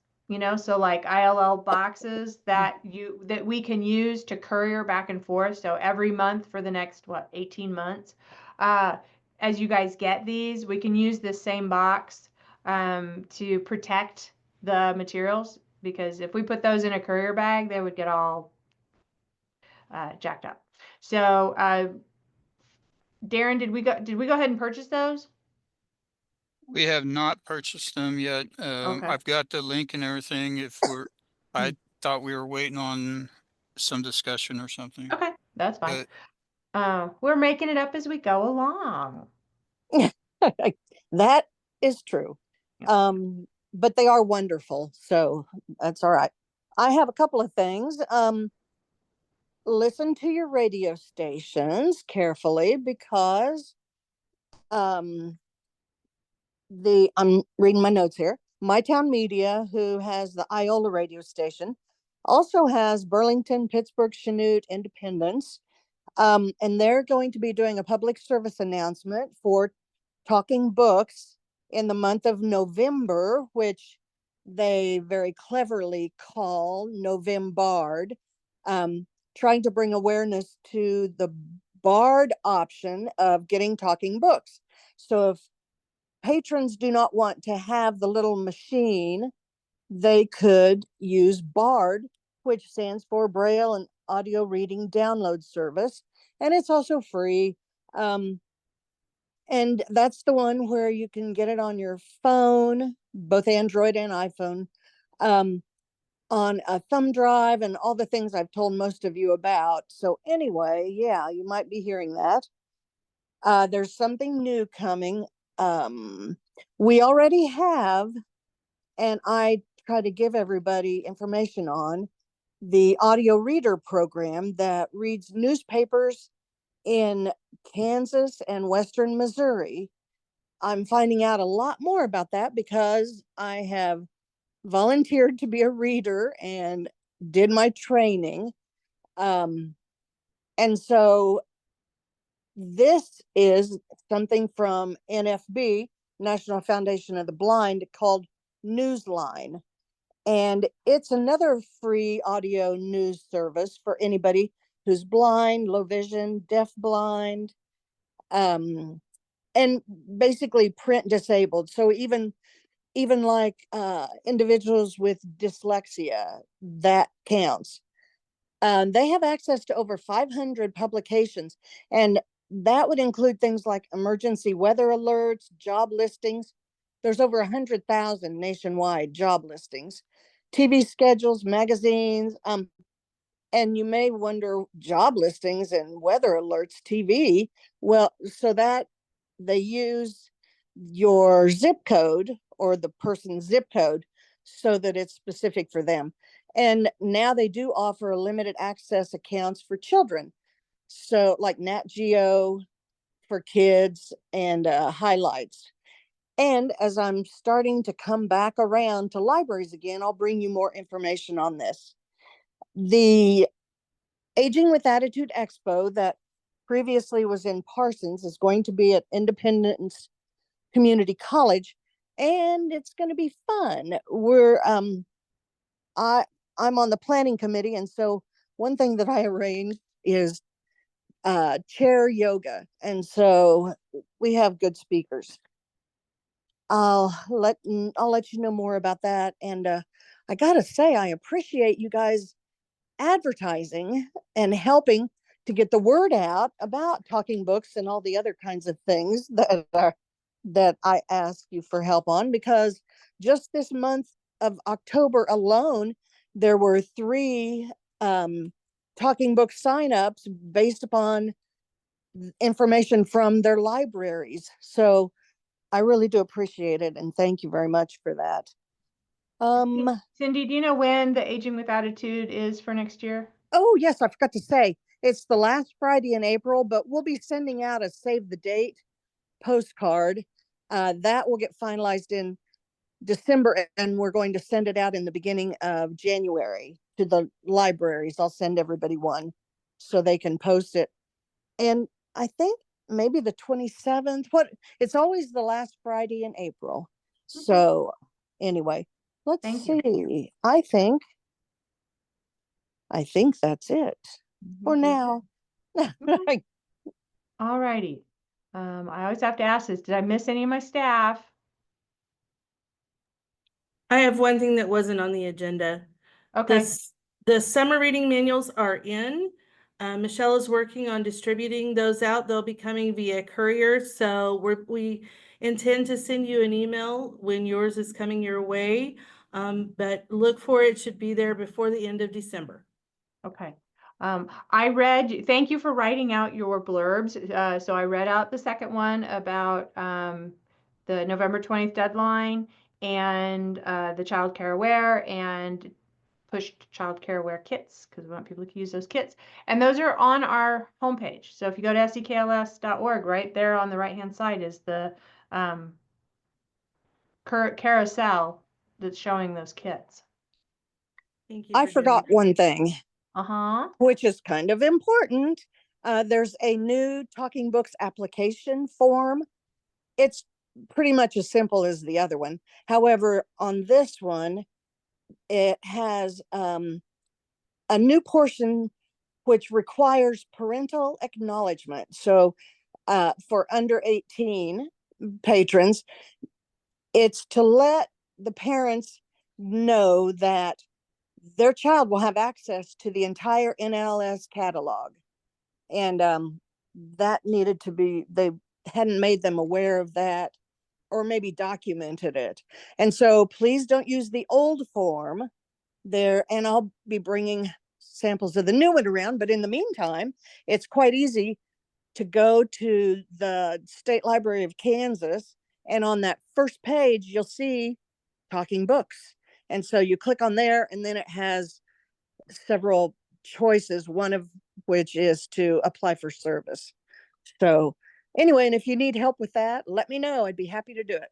so like ILL boxes that we can use to courier back and forth. So every month for the next, 18 months, as you guys get these, we can use this same box to protect the materials, because if we put those in a courier bag, they would get all jacked up. So Darren, did we go ahead and purchase those? We have not purchased them yet. Okay. I've got the link and everything. I thought we were waiting on some discussion or something. Okay, that's fine. But We're making it up as we go along. That is true. Yeah. But they are wonderful, so that's all right. I have a couple of things. Listen to your radio stations carefully, because I'm reading my notes here. My Town Media, who has the Iola radio station, also has Burlington, Pittsburgh, Chanute, Independence. And they're going to be doing a public service announcement for Talking Books in the month of November, which they very cleverly call Novembard, trying to bring awareness to the barred option of getting talking books. So if patrons do not want to have the little machine, they could use BARD, which stands for Braille and Audio Reading Download Service, and it's also free. And that's the one where you can get it on your phone, both Android and iPhone, on a thumb drive and all the things I've told most of you about. So anyway, yeah, you might be hearing that. There's something new coming. We already have, and I try to give everybody information on the audio reader program that reads newspapers in Kansas and Western Missouri. I'm finding out a lot more about that because I have volunteered to be a reader and did my training. And so this is something from NFB, National Foundation of the Blind, called Newsline. And it's another free audio news service for anybody who's blind, low vision, deaf blind, and basically print disabled. So even like individuals with dyslexia, that counts. They have access to over 500 publications, and that would include things like emergency weather alerts, job listings. There's over 100,000 nationwide job listings, TV schedules, magazines. And you may wonder, job listings and weather alerts, TV. Well, so that they use your zip code or the person's zip code so that it's specific for them. And now they do offer limited access accounts for children. So like Nat Geo for kids and highlights. And as I'm starting to come back around to libraries again, I'll bring you more information on this. The Aging with Attitude Expo that previously was in Parsons is going to be at Independence Community College, and it's going to be fun. I'm on the planning committee, and so one thing that I arranged is chair yoga, and so we have good speakers. I'll let you know more about that. And I gotta say, I appreciate you guys advertising and helping to get the word out about talking books and all the other kinds of things that I ask you for help on, because just this month of October alone, there were 3 talking book signups based upon information from their libraries. So I really do appreciate it, and thank you very much for that. Cindy, do you know when the Aging with Attitude is for next year? Oh, yes, I forgot to say, it's the last Friday in April, but we'll be sending out a save the date postcard. That will get finalized in December, and we're going to send it out in the beginning of January to the libraries. I'll send everybody one so they can post it. And I think maybe the 27th, it's always the last Friday in April. So anyway, let's see. I think that's it for now. All righty. I always have to ask this. Did I miss any of my staff? I have one thing that wasn't on the agenda. Okay. The summer reading manuals are in. Michelle is working on distributing those out. They'll be coming via courier. So we intend to send you an email when yours is coming your way. But look for it. It should be there before the end of December. Okay. Thank you for writing out your blurbs. So I read out the second one about the November 20th deadline and the child care aware and pushed child care aware kits, because we want people to use those kits. And those are on our homepage. So if you go to sekls.org, right there on the right-hand side is the carousel that's showing those kits. Thank you I for doing forgot that. one thing, Uh-huh. which is kind of important. There's a new Talking Books application form. It's pretty much as simple as the other one. However, on this one, it has a new portion which requires parental acknowledgement. So for under 18 patrons, it's to let the parents know that their child will have access to the entire NLS catalog. And that needed to be, they hadn't made them aware of that or maybe documented it. And so please don't use the old form there. And I'll be bringing samples of the new one around. But in the meantime, it's quite easy to go to the State Library of Kansas. And on that first page, you'll see Talking Books. And so you click on there, and then it has several choices, one of which is to apply for service. So anyway, and if you need help with that, let me know. I'd be happy to do it.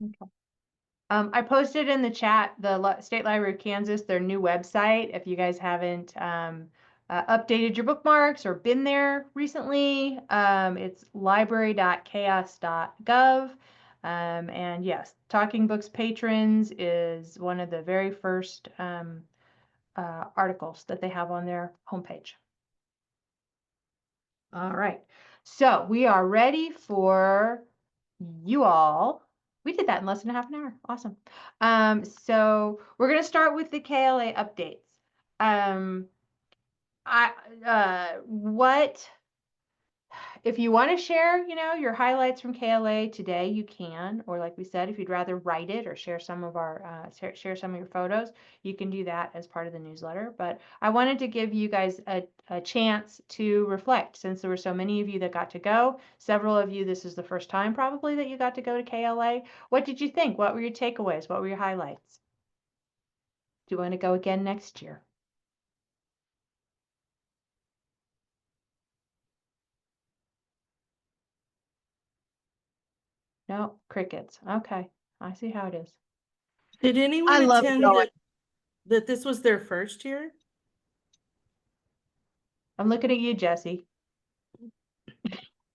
Okay. I posted in the chat the State Library of Kansas, their new website. If you guys haven't updated your bookmarks or been there recently, it's library.chaos.gov. And yes, Talking Books Patrons is one of the very first articles that they have on their homepage. All right, so we are ready for you all. We did that in less than half an hour. Awesome. So we're going to start with the KLA updates. If you want to share, your highlights from KLA today, you can, or like we said, if you'd rather write it or share some of share some of your photos, you can do that as part of the newsletter. But I wanted to give you guys a chance to reflect, since there were so many of you that got to go. Several of you, this is the first time probably that you got to go to KLA. What did you think? What were your takeaways? What were your highlights? Do you want to go again next year? No, crickets. Okay, I see how it is. Did anyone I love attend going. that this was their first year? I'm looking at you, Jesse.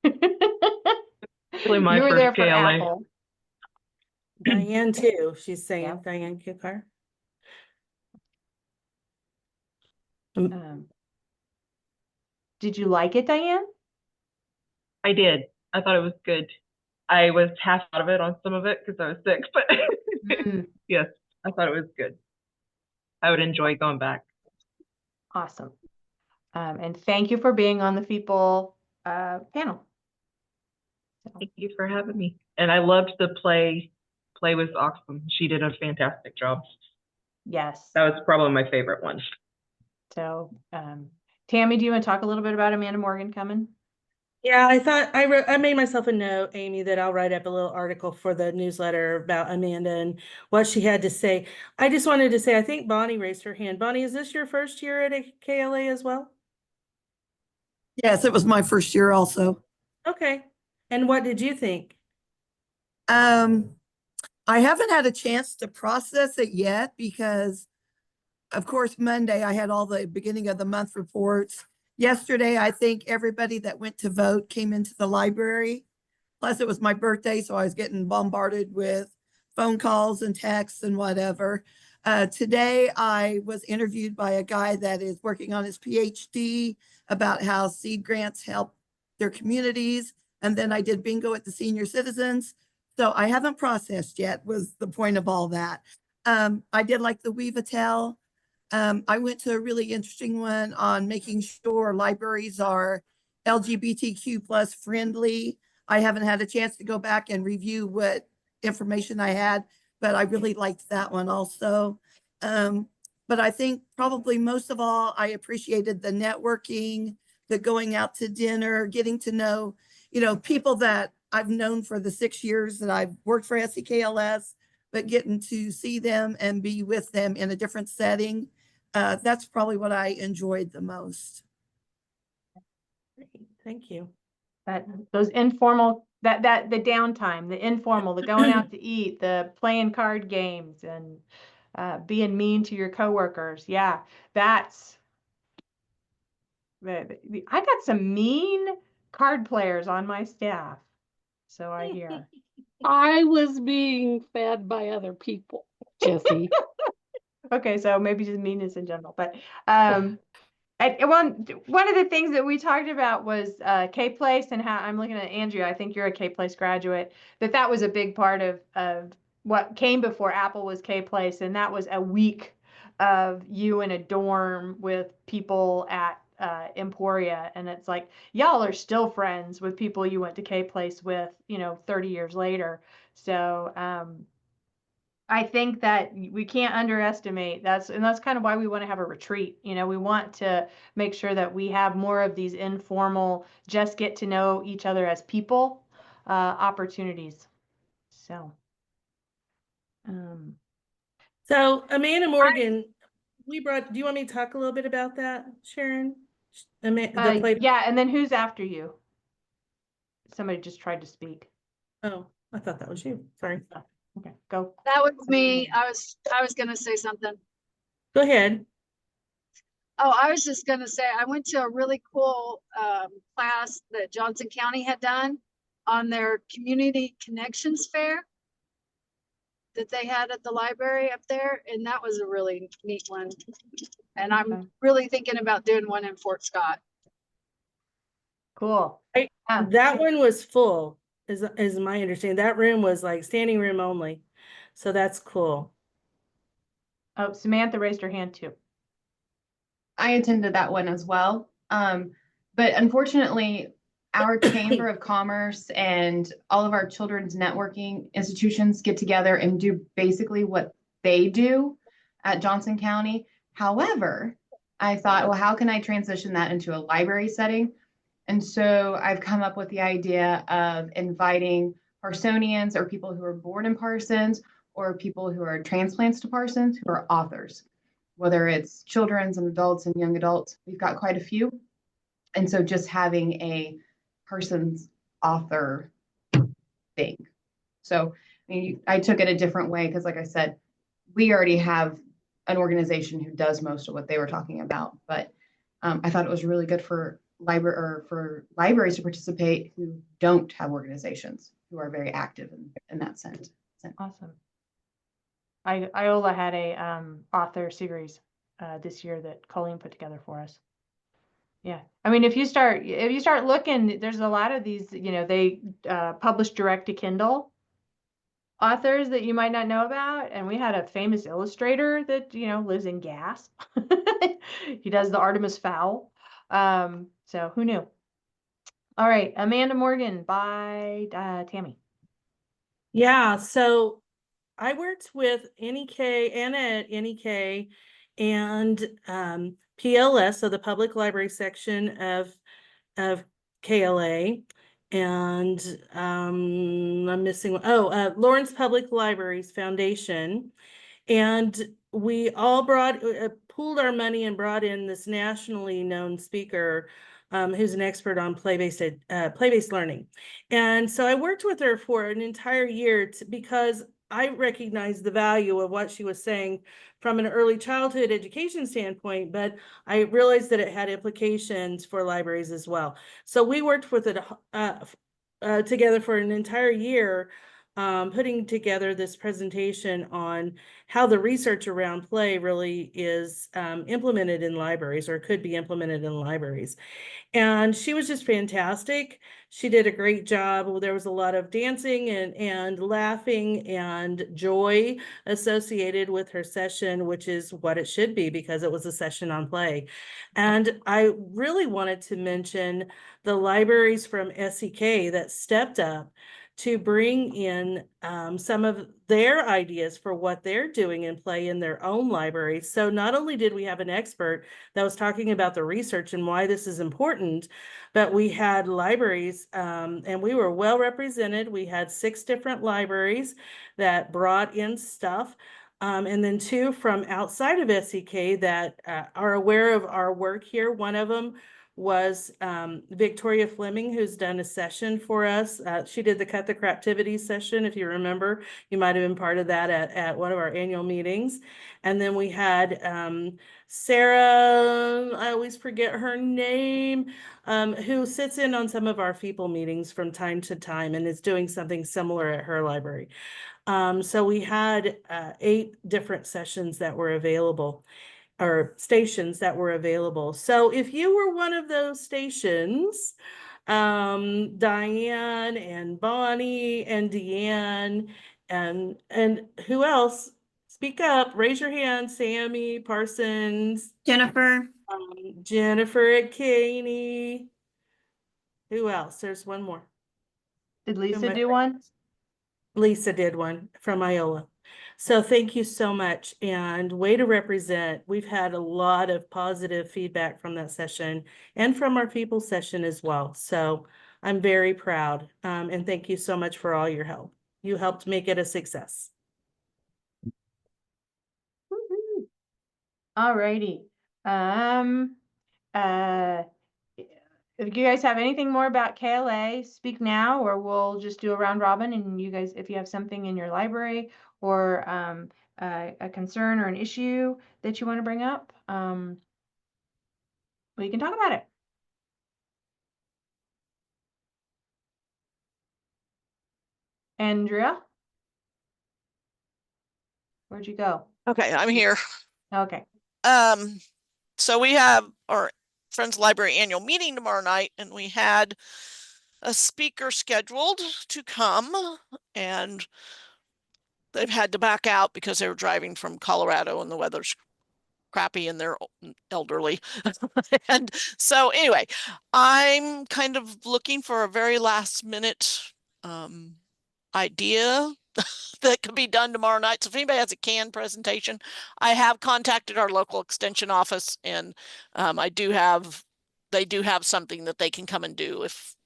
Really my You were first there for KLA. Apple. Diane too. She's saying Yep. Diane Kukar. Did you like it, Diane? I did. I thought it was good. I was half out of it on some of it because I was sick, but yes, I thought it was good. I would enjoy going back. Awesome. And thank you for being on the FEOPL panel. Thank you for having me. And I loved the play. Play was awesome. She did a fantastic job. Yes. That was probably my favorite one. So, Tammy, do you want to talk a little bit about Amanda Morgan coming? Yeah, I thought I made myself a note, Amy, that I'll write up a little article for the newsletter about Amanda and what she had to say. I just wanted to say, I think Bonnie raised her hand. Bonnie, is this your first year at a KLA as well? Yes, it was my first year also. Okay. And what did you think? I haven't had a chance to process it yet because, of course, Monday I had all the beginning of the month reports. Yesterday, I think everybody that went to vote came into the library. Plus, it was my birthday, so I was getting bombarded with phone calls and texts and whatever. Today, I was interviewed by a guy that is working on his PhD about how seed grants help their communities. And then I did bingo at the senior citizens. So I haven't processed yet, was the point of all that. I did like the Weavitel. I went to a really interesting one on making sure libraries are LGBTQ plus friendly. I haven't had a chance to go back and review what information I had, but I really liked that one also. But I think probably most of all, I appreciated the networking, the going out to dinner, getting to know, people that I've known for the 6 years that I've worked for SEKLS, but getting to see them and be with them in a different setting. That's probably what I enjoyed the most. Great. Thank you. Those informal, the downtime, the informal, the going out to eat, the playing card games, and being mean to your coworkers. Yeah, that's I got some mean card players on my staff. So I hear. I was being fed by other people, Jesse. Okay, so maybe just meanness in general, but one of the things that we talked about was K-Place and how I'm looking at Andrea. I think you're a K-Place graduate. That was a big part of what came before Apple was K-Place, and that was a week of you in a dorm with people at Emporia, and it's like y'all are still friends with people you went to K-Place with, 30 years later. So I think that we can't underestimate and that's kind of why we want to have a retreat. We want to make sure that we have more of these informal, just get to know each other as people, opportunities. So, So Amanda Morgan, do you want me to talk a little bit about that, Sharon? yeah, and then who's after you? Somebody just tried to speak. Oh, I thought that was you. Sorry. Okay, go. That was me. I was gonna say something. Go ahead. Oh, I was just gonna say, I went to a really cool class that Johnson County had done on their community connections fair that they had at the library up there, and that was a really neat one. And I'm Okay. really thinking about doing one in Fort Scott. Cool. That one was full, is my understanding. That room was like standing room only. So that's cool. Oh, Samantha raised her hand too. I attended that one as well. But unfortunately, our Chamber of Commerce and all of our children's networking institutions get together and do basically what they do at Johnson County. However, I thought, well, how can I transition that into a library setting? And so I've come up with the idea of inviting Parsonians or people who are born in Parsons or people who are transplants to Parsons who are authors, whether it's children's and adults and young adults. We've got quite a few. And so just having a Parsons author thing. So I took it a different way because, like I said, we already have an organization who does most of what they were talking about. But I thought it was really good for libraries to participate who don't have organizations, who are very active in that sense. Awesome. Iola had a author series this year that Colleen put together for us. Yeah, I mean, if you start looking, there's a lot of these, they publish direct to Kindle authors that you might not know about. And we had a famous illustrator that, lives in Gas. He does the Artemis Fowl. So who knew? All right, Amanda Morgan by Tammy. Yeah, so I worked with Anna at NEK and PLS, so the Public Library section of KLA. And I'm missing one. Oh, Lawrence Public Libraries Foundation. And we all pooled our money and brought in this nationally known speaker who's an expert on play-based learning. And so I worked with her for an entire year because I recognized the value of what she was saying from an early childhood education standpoint, but I realized that it had implications for libraries as well. So we worked with it together for an entire year, putting together this presentation on how the research around play really is implemented in libraries or could be implemented in libraries. And she was just fantastic. She did a great job. There was a lot of dancing and laughing and joy associated with her session, which is what it should be because it was a session on play. And I really wanted to mention the libraries from SEK that stepped up to bring in some of their ideas for what they're doing in play in their own libraries. So not only did we have an expert that was talking about the research and why this is important, but we had libraries and we were well represented. We had 6 different libraries that brought in stuff. And then 2 from outside of SEK that are aware of our work here. One of them was Victoria Fleming, who's done a session for us. She did the Cut the Craptivity session, if you remember. You might have been part of that at one of our annual meetings. And then we had Sarah, I always forget her name, who sits in on some of our FEPL meetings from time to time and is doing something similar at her library. So we had 8 different sessions that were available, or stations that were available. So if you were one of those stations, Diane and Bonnie and Deanne and who else? Speak up, raise your hand. Sammy, Parsons, Jennifer. Jennifer at Caney. Who else? There's one more. Did Who am Lisa I do one? Lisa did one from Iola. So thank you so much, and way to represent. We've had a lot of positive feedback from that session and from our people session as well. So I'm very proud, and thank you so much for all your help. You helped make it a success. All righty. If you guys have anything more about KLA, speak now, or we'll just do a round robin. And you guys, if you have something in your library or a concern or an issue that you want to bring up, we can talk about it. Andrea, where'd you go? Okay, I'm here. Okay. So we have our Friends Library annual meeting tomorrow night, and we had a speaker scheduled to come, and they've had to back out because they were driving from Colorado and the weather's crappy and they're elderly. And so anyway, I'm kind of looking for a very last minute idea that could be done tomorrow night. So if anybody has a canned presentation, I have contacted our local extension office, and they do have something that they can come and do if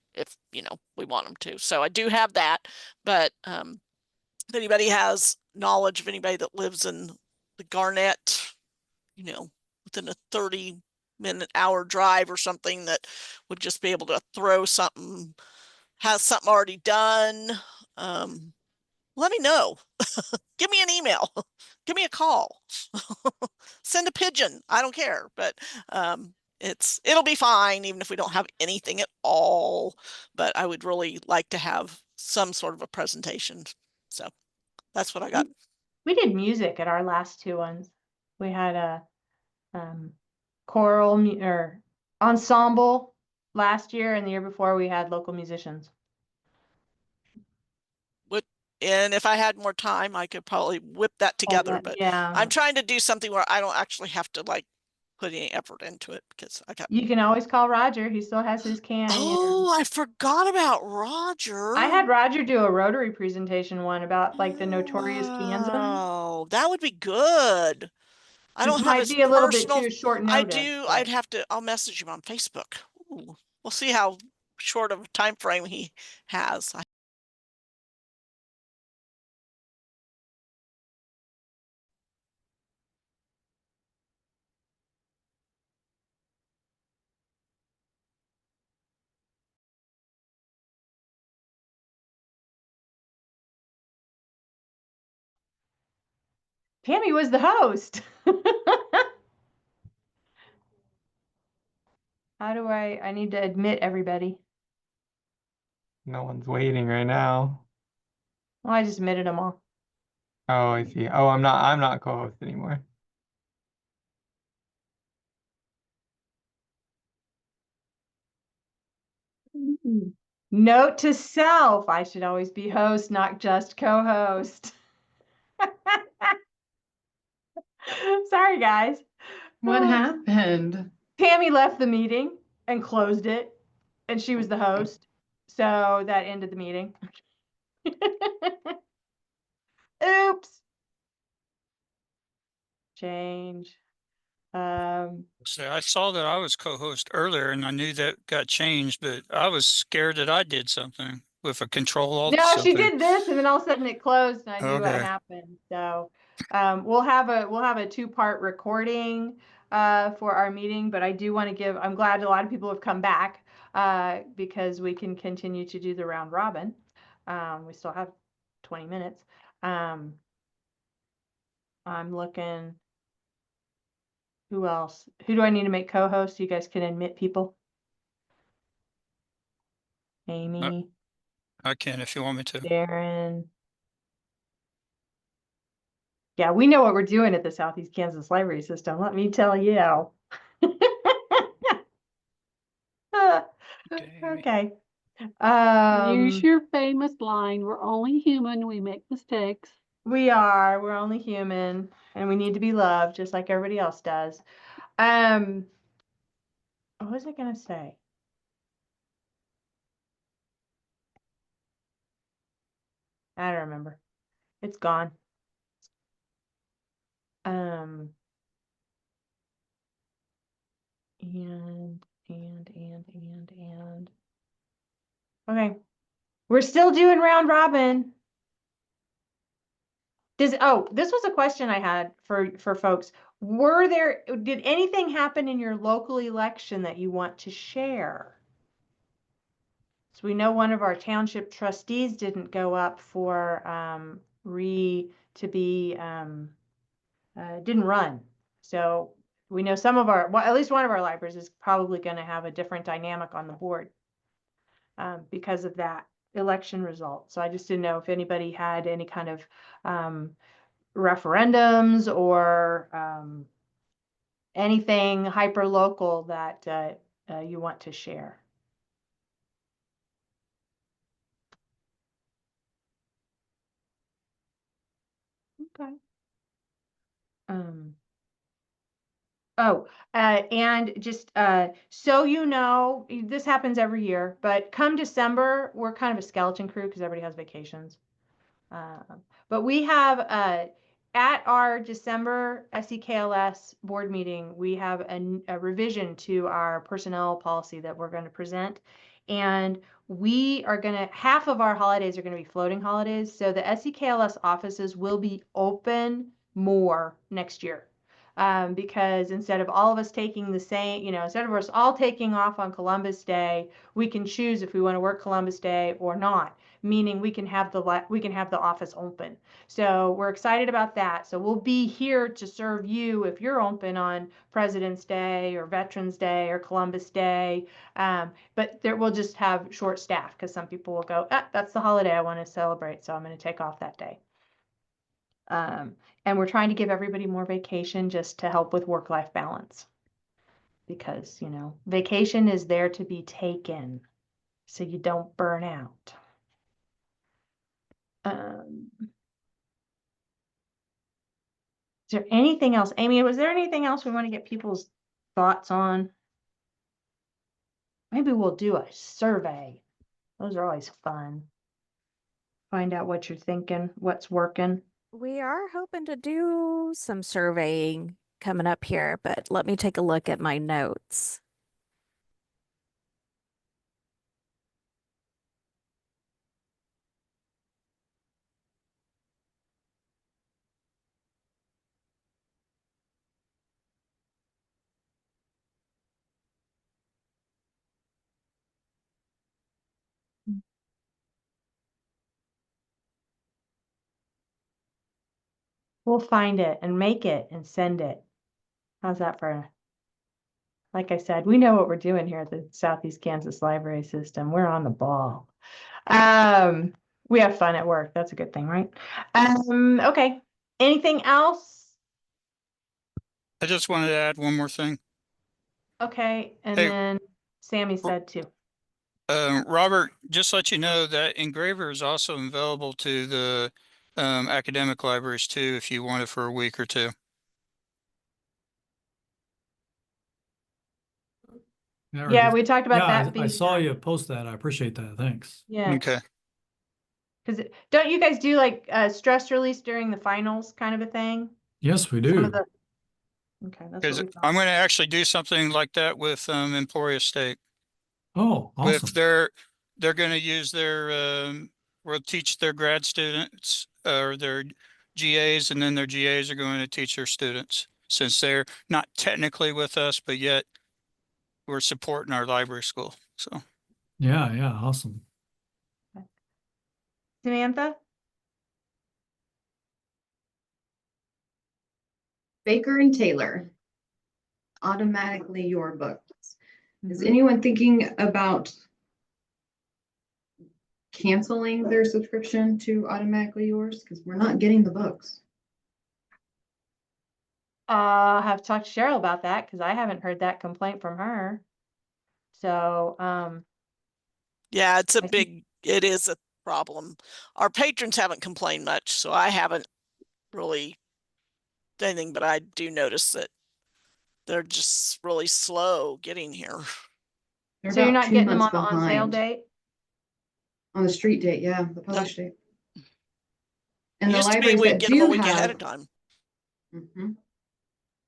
you know we want them to. So I do have that, but if anybody has knowledge of anybody that lives in the Garnett, you know, within a 30-minute hour drive or something, that would just be able to throw something, has something already done, let me know. Give me an email. Give me a call. Send a pigeon. I don't care, but it'll be fine even if we don't have anything at all. But I would really like to have some sort of a presentation. So that's what I got. We did music at our last 2 ones. We had a choral or ensemble last year, and the year before we had local musicians. And if I had more time, I could probably whip that together. But yeah, I'm trying to do something where I don't actually have to like put any effort into it, because I got. You can always call Roger. He still has his can. Oh, I forgot about Roger. I had Roger do a Rotary presentation one about like the notorious cans. Oh, that would be good. I don't have his be a little bit personal. too short notice. I do. I'd have to. I'll message him on Facebook. Ooh, we'll see how short of a time frame he has. Tammy was the host. How do I need to admit everybody? No one's waiting right now. Well, I just admitted them all. Oh, I see. Oh, I'm not co-host anymore. Note to self, I should always be host, not just co-host. Sorry, guys. What happened? Tammy left the meeting and closed it, and she was the host. So that ended the meeting. Oops. Change. So I saw that I was co-host earlier and I knew that got changed, but I was scared that I did something with a control alt No, she something. did this, and then all of a sudden it closed, and I knew what Okay. happened. So we'll have a 2-part recording for our meeting, but I do want to give, I'm glad a lot of people have come back because we can continue to do the round robin. We still have 20 minutes. I'm looking, who else? Who do I need to make co-host? You guys can admit people. Amy, I can if you want me to. Darren. Yeah, we know what we're doing at the Southeast Kansas Library System. Let me tell you. Okay. Use your famous line, we're only human, we make mistakes. We are. We're only human, and we need to be loved just like everybody else does. What was I gonna say? I don't remember. It's gone. And okay. We're still doing round robin. This was a question I had for folks. Did anything happen in your local election that you want to share? So we know one of our township trustees didn't go up for didn't run. So we know some of our, well, at least one of our libraries is probably going to have a different dynamic on the board because of that election result. So I just didn't know if anybody had any kind of referendums or anything hyper local that you want to share. Okay. And just so you know, this happens every year, but come December, we're kind of a skeleton crew because everybody has vacations. But we have at our December SEKLS board meeting, we have a revision to our personnel policy that we're going to present. And we are going to, half of our holidays are going to be floating holidays. So the SEKLS offices will be open more next year. Because instead of all of us taking the same, instead of us all taking off on Columbus Day, we can choose if we want to work Columbus Day or not, meaning we can have the office open. So we're excited about that. So we'll be here to serve you if you're open on President's Day or Veterans Day or Columbus Day. But we'll just have short staff because some people will go, that's the holiday I want to celebrate, so I'm going to take off that day. And we're trying to give everybody more vacation just to help with work-life balance. Because, vacation is there to be taken so you don't burn out. Is there anything else? Amy, was there anything else we want to get people's thoughts on? Maybe we'll do a survey. Those are always fun. Find out what you're thinking, what's working. We are hoping to do some surveying coming up here, but let me take a look at my notes. We'll find it and make it and send it. How's that for? Like I said, we know what we're doing here at the Southeast Kansas Library System. We're on the ball. We have fun at work. That's a good thing, right? Okay. Anything else? I just wanted to add one more thing. Okay. And Hey. then Sammy said too. Robert, just let you know that engraver is also available to the academic libraries too, if you want it for a week or two. Yeah, we talked about that I being saw done. you post that. I appreciate that. Thanks. Yeah. Okay. Because don't you guys do like stress release during the finals kind of a thing? Yes, we Some of do. Okay, that's what Because we I'm thought. going to actually do something like that with Emporia State. Oh, awesome. With they're going to use we'll teach their grad students or their GAs, and then their GAs are going to teach their students. since they're not technically with us, but yet we're supporting our library school. So Yeah, yeah, awesome. Samantha? Baker and Taylor, automatically your books. Is Mhm. anyone thinking about canceling their subscription to automatically yours? Because we're not getting the books. Have talked to Cheryl about that because I haven't heard that complaint from her. So, Yeah, it's a I think- big, it is a problem. Our patrons haven't complained much, so I haven't really done anything, but I do notice that they're just really slow getting here. They're so you're about not 2 getting them months on the on sale behind. date? On the street date, yeah, the published date. And the Used to be libraries we'd that get them a do week ahead have, of time. Mhm.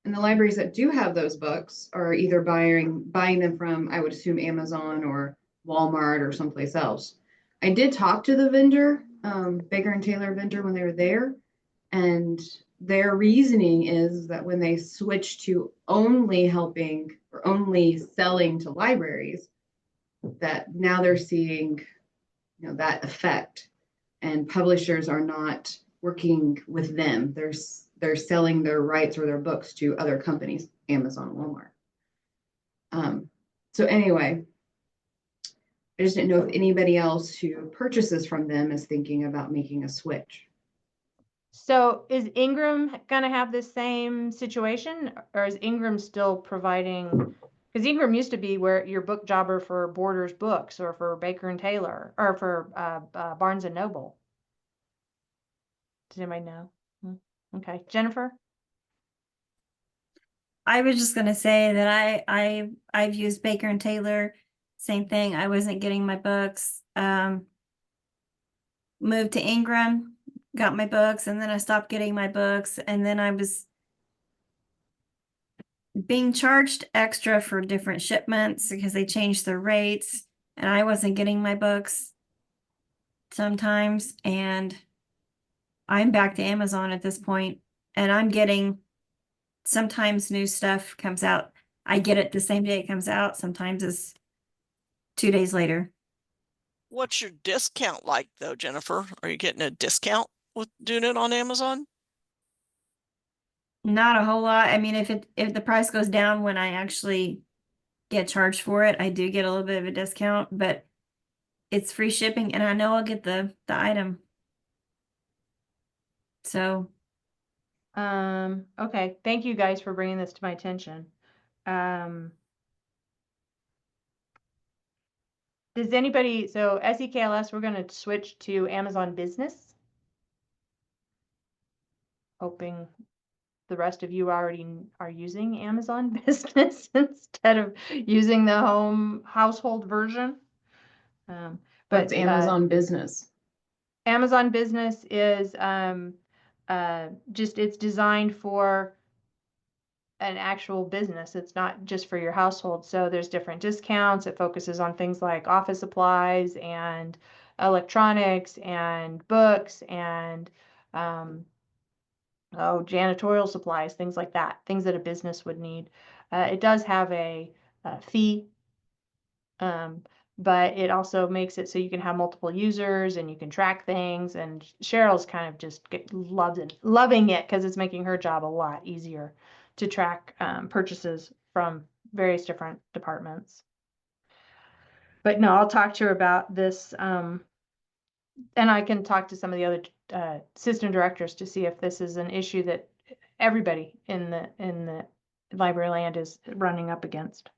And the libraries that do have those books are either buying them from, I would assume, Amazon or Walmart or someplace else. I did talk to the vendor, Baker and Taylor vendor, when they were there, and their reasoning is that when they switch to only helping or only selling to libraries, that now they're seeing, that effect, and publishers are not working with them. They're selling their rights or their books to other companies, Amazon, Walmart. So anyway, I just didn't know if anybody else who purchases from them is thinking about making a switch. So is Ingram gonna have the same situation, or is Ingram still providing? Because Ingram used to be where your book jobber for Borders Books or for Baker and Taylor or for Barnes and Noble. Does anybody know? Okay, Jennifer. I was just gonna say that I've used Baker and Taylor, same thing. I wasn't getting my books. Moved to Ingram, got my books, and then I stopped getting my books, and then I was being charged extra for different shipments because they changed their rates, and I wasn't getting my books sometimes, and I'm back to Amazon at this point, and I'm getting sometimes new stuff comes out. I get it the same day it comes out. Sometimes it's 2 days later. What's your discount like though, Jennifer? Are you getting a discount with doing it on Amazon? Not a whole lot. I mean, if the price goes down when I actually get charged for it, I do get a little bit of a discount, but it's free shipping and I know I'll get the item. So, Okay, thank you guys for bringing this to my attention. Does anybody, so SEKLS, we're gonna switch to Amazon Business. Hoping the rest of you already are using Amazon Business instead of using the household version. But it's Amazon Business. Amazon Business is it's designed for an actual business. It's not just for your household. So there's different discounts. It focuses on things like office supplies and electronics and books and janitorial supplies, things like that, things that a business would need. It does have a fee, but it also makes it so you can have multiple users and you can track things. And Cheryl's kind of just loving it because it's making her job a lot easier to track purchases from various different departments. But no, I'll talk to her about this, and I can talk to some of the other assistant directors to see if this is an issue that everybody in the library land is running up against.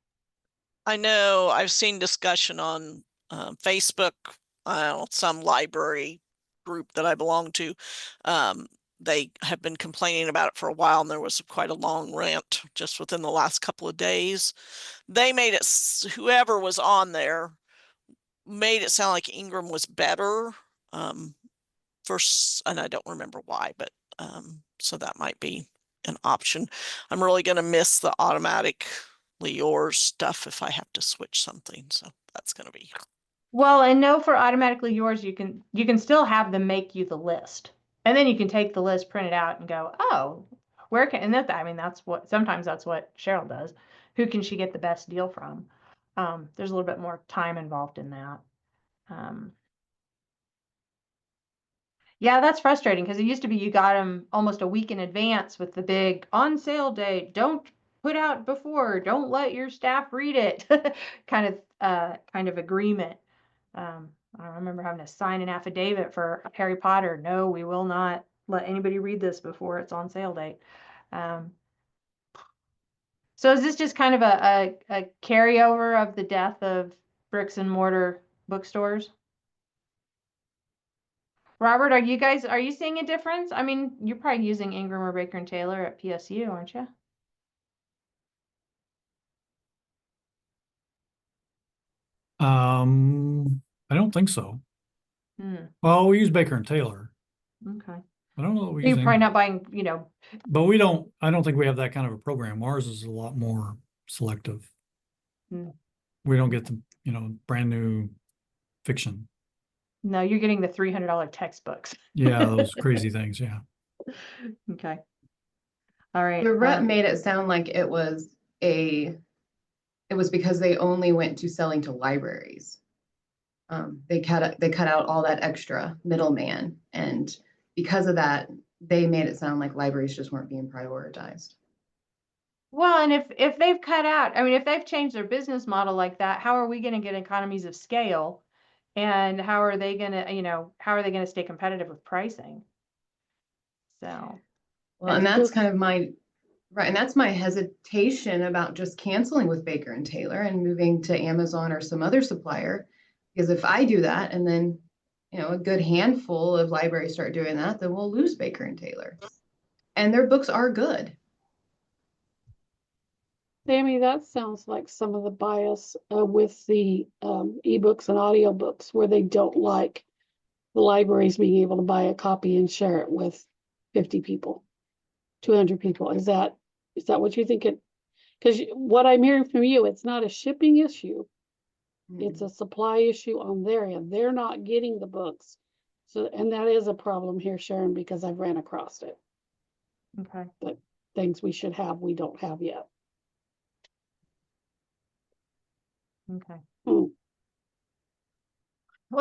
I know I've seen discussion on Facebook, some library group that I belong to. They have been complaining about it for a while, and there was quite a long rant just within the last couple of days. They made it, whoever was on there made it sound like Ingram was better. First, and I don't remember why, but so that might be an option. I'm really going to miss the automatically yours stuff if I have to switch something. So that's going to be. Well, and no, for automatically yours, you can still have them make you the list, and then you can take the list, print it out, and go, oh, where can, and that, I mean, sometimes that's what Cheryl does. Who can she get the best deal from? There's a little bit more time involved in that. Yeah, that's frustrating because it used to be you got them almost a week in advance with the big on sale date. Don't put out before. Don't let your staff read it. kind of agreement. I remember having to sign an affidavit for Harry Potter. No, we will not let anybody read this before it's on sale date. So is this just kind of a carryover of the death of bricks and mortar bookstores? Robert, are you seeing a difference? I mean, you're probably using Ingram or Baker and Taylor at PSU, aren't you? I don't think so. Hmm. Well, we use Baker and Taylor. Okay. I don't know what we You're use, probably not buying, you know. but I don't think we have that kind of a program. Ours is a lot more selective. Hmm. We don't get the, brand new fiction. No, you're getting the $300 textbooks. Yeah, those crazy things. Yeah. Okay. All right. The rep made it sound like it was because they only went to selling to libraries. They cut out all that extra middleman, and because of that, they made it sound like libraries just weren't being prioritized. Well, and if they've cut out, I mean, if they've changed their business model like that, how are we going to get economies of scale? And how are they going to, stay competitive with pricing? So. Well, and that's kind of and that's my hesitation about just canceling with Baker and Taylor and moving to Amazon or some other supplier. Because if I do that and then, a good handful of libraries start doing that, then we'll lose Baker and Taylor. And their books are good. Sammy, that sounds like some of the bias with the ebooks and audiobooks where they don't like the libraries being able to buy a copy and share it with 50 people, 200 people. Is that what you think it? Because what I'm hearing from you, it's not a shipping issue. It's a supply issue on their end. They're not getting the books. So, and that is a problem here, Sharon, because I've ran across it. Okay. That things we should have, we don't have yet. Okay. Well,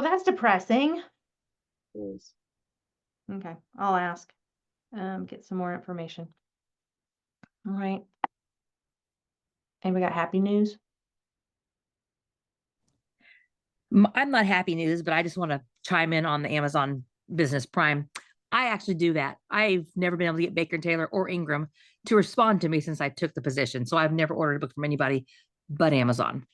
that's depressing. Yes. Okay, I'll ask. Get some more information. All right. And we got happy news. I'm not happy news, but I just want to chime in on the Amazon Business Prime. I actually do that. I've never been able to get Baker and Taylor or Ingram to respond to me since I took the position. So I've never ordered a book from anybody but Amazon.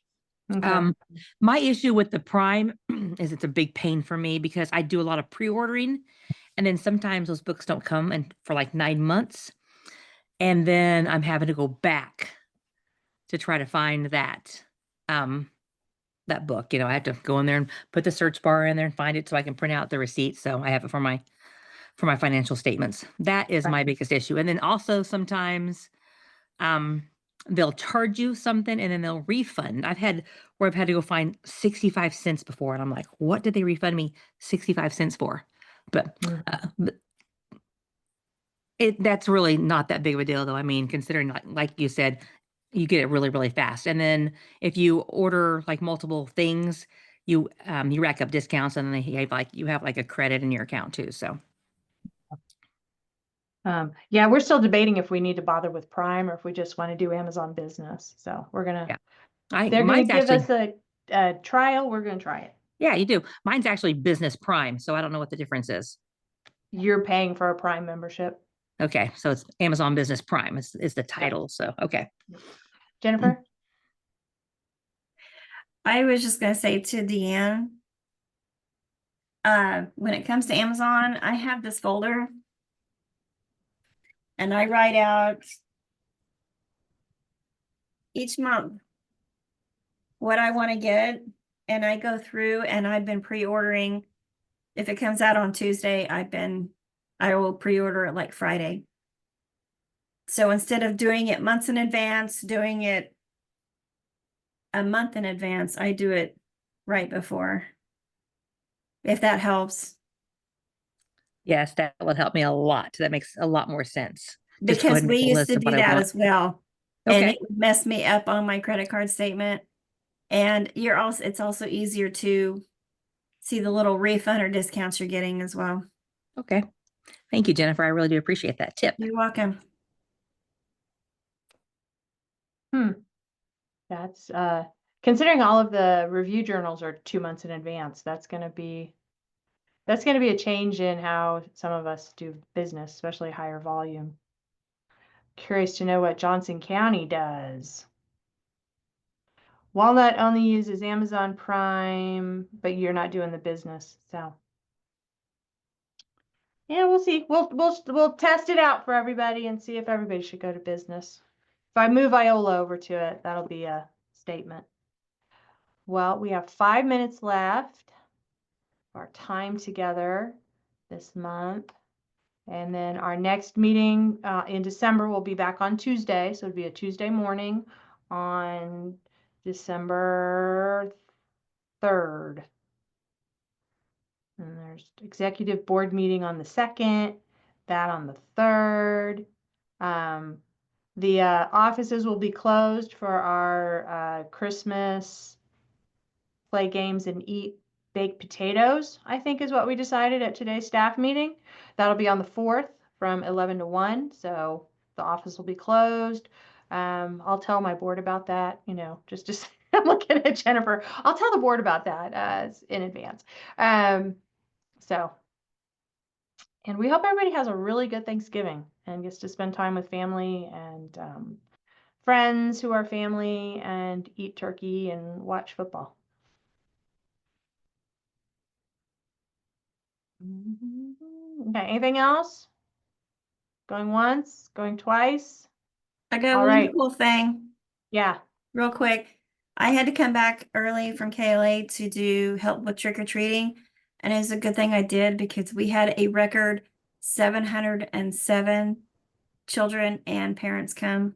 Okay. My issue with the Prime is it's a big pain for me because I do a lot of pre-ordering, and then sometimes those books don't come in for like 9 months. And then I'm having to go back to try to find that book. I have to go in there and put the search bar in there and find it so I can print out the receipt. So I have it for my financial statements. That is my biggest issue. And then also sometimes they'll charge you something and then they'll refund. I've had to go find 65 cents before, and I'm like, what did they refund me 65 cents for? But that's really not that big of a deal, though. I mean, considering like you said, you get it really, really fast. And then if you order like multiple things, you rack up discounts, and then you have like a credit in your account too. So. Yeah, we're still debating if we need to bother with Prime or if we just want to do Amazon Business. So we're gonna. Yeah. They're gonna give us a trial. We're gonna try it. Yeah, you do. Mine's actually Business Prime, so I don't know what the difference is. You're paying for a Prime membership. Okay, so it's Amazon Business Prime is the title. So okay. Jennifer? I was just gonna say to Deanne, when it comes to Amazon, I have this folder and I write out each month what I want to get, and I go through and I've been pre-ordering. If it comes out on Tuesday, I will pre-order it like Friday. So instead of doing it months in advance, doing it a month in advance, I do it right before. If that helps. Yes, that would help me a lot. That makes a lot more sense. Just go ahead Because and we make a used list to of do what I that want. as well. And Okay. it would mess me up on my credit card statement. And it's also easier to see the little refund or discounts you're getting as well. Okay. Thank you, Jennifer. I really do appreciate that tip. You're welcome. That's considering all of the review journals are 2 months in advance, that's gonna be a change in how some of us do business, especially higher volume. Curious to know what Johnson County does. Walnut only uses Amazon Prime, but you're not doing the business, so. Yeah, we'll see. We'll test it out for everybody and see if everybody should go to business. If I move Iola over to it, that'll be a statement. Well, we have 5 minutes left of our time together this month. And then our next meeting in December will be back on Tuesday. So it'll be a Tuesday morning on December 3rd. And there's executive board meeting on the 2nd, that on the 3rd. The offices will be closed for our Christmas play games and eat baked potatoes, I think is what we decided at today's staff meeting. That'll be on the 4th from 11 to 1. So the office will be closed. I'll tell my board about that, just I'm looking at Jennifer. I'll tell the board about that in advance. And we hope everybody has a really good Thanksgiving and gets to spend time with family and friends who are family and eat turkey and watch football. Okay, anything else? Going once, going twice? I got All one right. cool thing. Yeah. Real quick. I had to come back early from KLA to do help with trick-or-treating. And it's a good thing I did because we had a record 707 children and parents come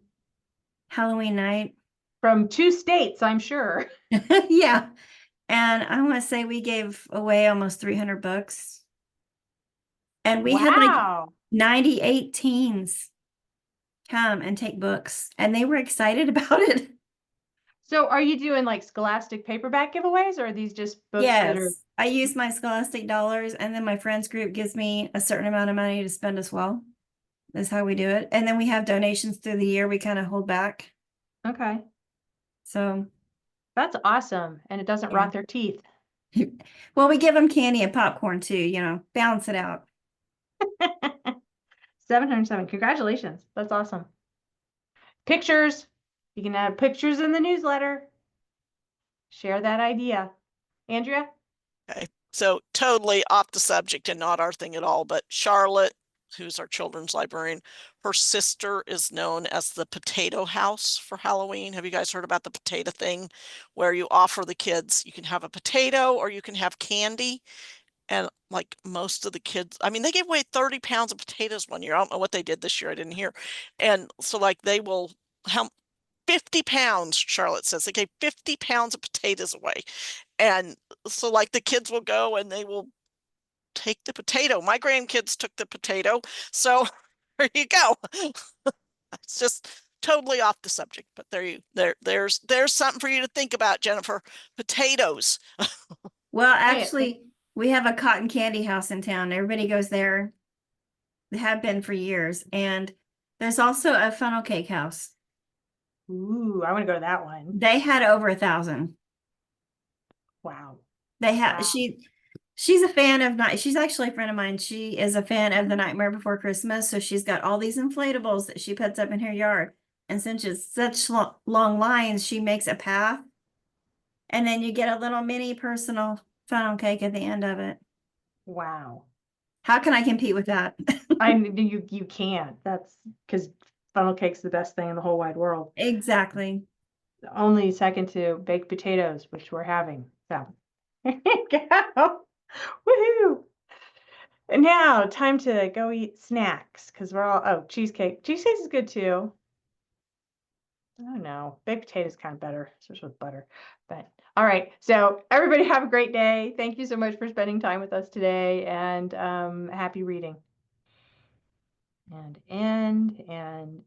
Halloween night. From 2 states, I'm sure. Yeah. And I want to say we gave away almost 300 books. And we had like Wow. 98 teens come and take books. And they were excited about it. So are you doing like Scholastic paperback giveaways, or are these just books that are? Yes, I use my Scholastic dollars, and then my friends group gives me a certain amount of money to spend as well. That's how we do it. And then we have donations through the year we kind of hold back. Okay. So That's awesome. And it doesn't rot their teeth. well, we give them candy and popcorn too, balance it out. 707. Congratulations. That's awesome. Pictures. You can add pictures in the newsletter. Share that idea. Andrea? Okay, so totally off the subject and not our thing at all, but Charlotte, who's our children's librarian, her sister is known as the Potato House for Halloween. Have you guys heard about the potato thing where you offer the kids, you can have a potato or you can have candy? And like most of the kids, I mean, they gave away 30 pounds of potatoes one year. I don't know what they did this year. I didn't hear. And so like they will, 50 pounds, Charlotte says. They gave 50 pounds of potatoes away. And so like the kids will go and they will take the potato. My grandkids took the potato. So there you go. It's just totally off the subject, but there's something for you to think about, Jennifer. Potatoes. Well, actually, we have a cotton candy house in town. Everybody goes there. They have been for years. And there's also a funnel cake house. Ooh, I want to go to that one. They had over 1,000. Wow. They have she's a fan of she's actually a friend of mine. She is a fan of the Nightmare Before Christmas. So she's got all these inflatables that she puts up in her yard. And since it's such long lines, she makes a path. And then you get a little mini personal funnel cake at the end of it. Wow. How can I compete with that? You can't. That's because funnel cake's the best thing in the whole wide world. Exactly. Only second to baked potatoes, which we're having. So there you go. Woohoo! And now time to go eat snacks because we're all cheesecake. Cheesecake is good too. I don't know. Baked potatoes kind of better, especially with butter. But all right. So everybody have a great day. Thank you so much for spending time with us today, and happy reading. and end, and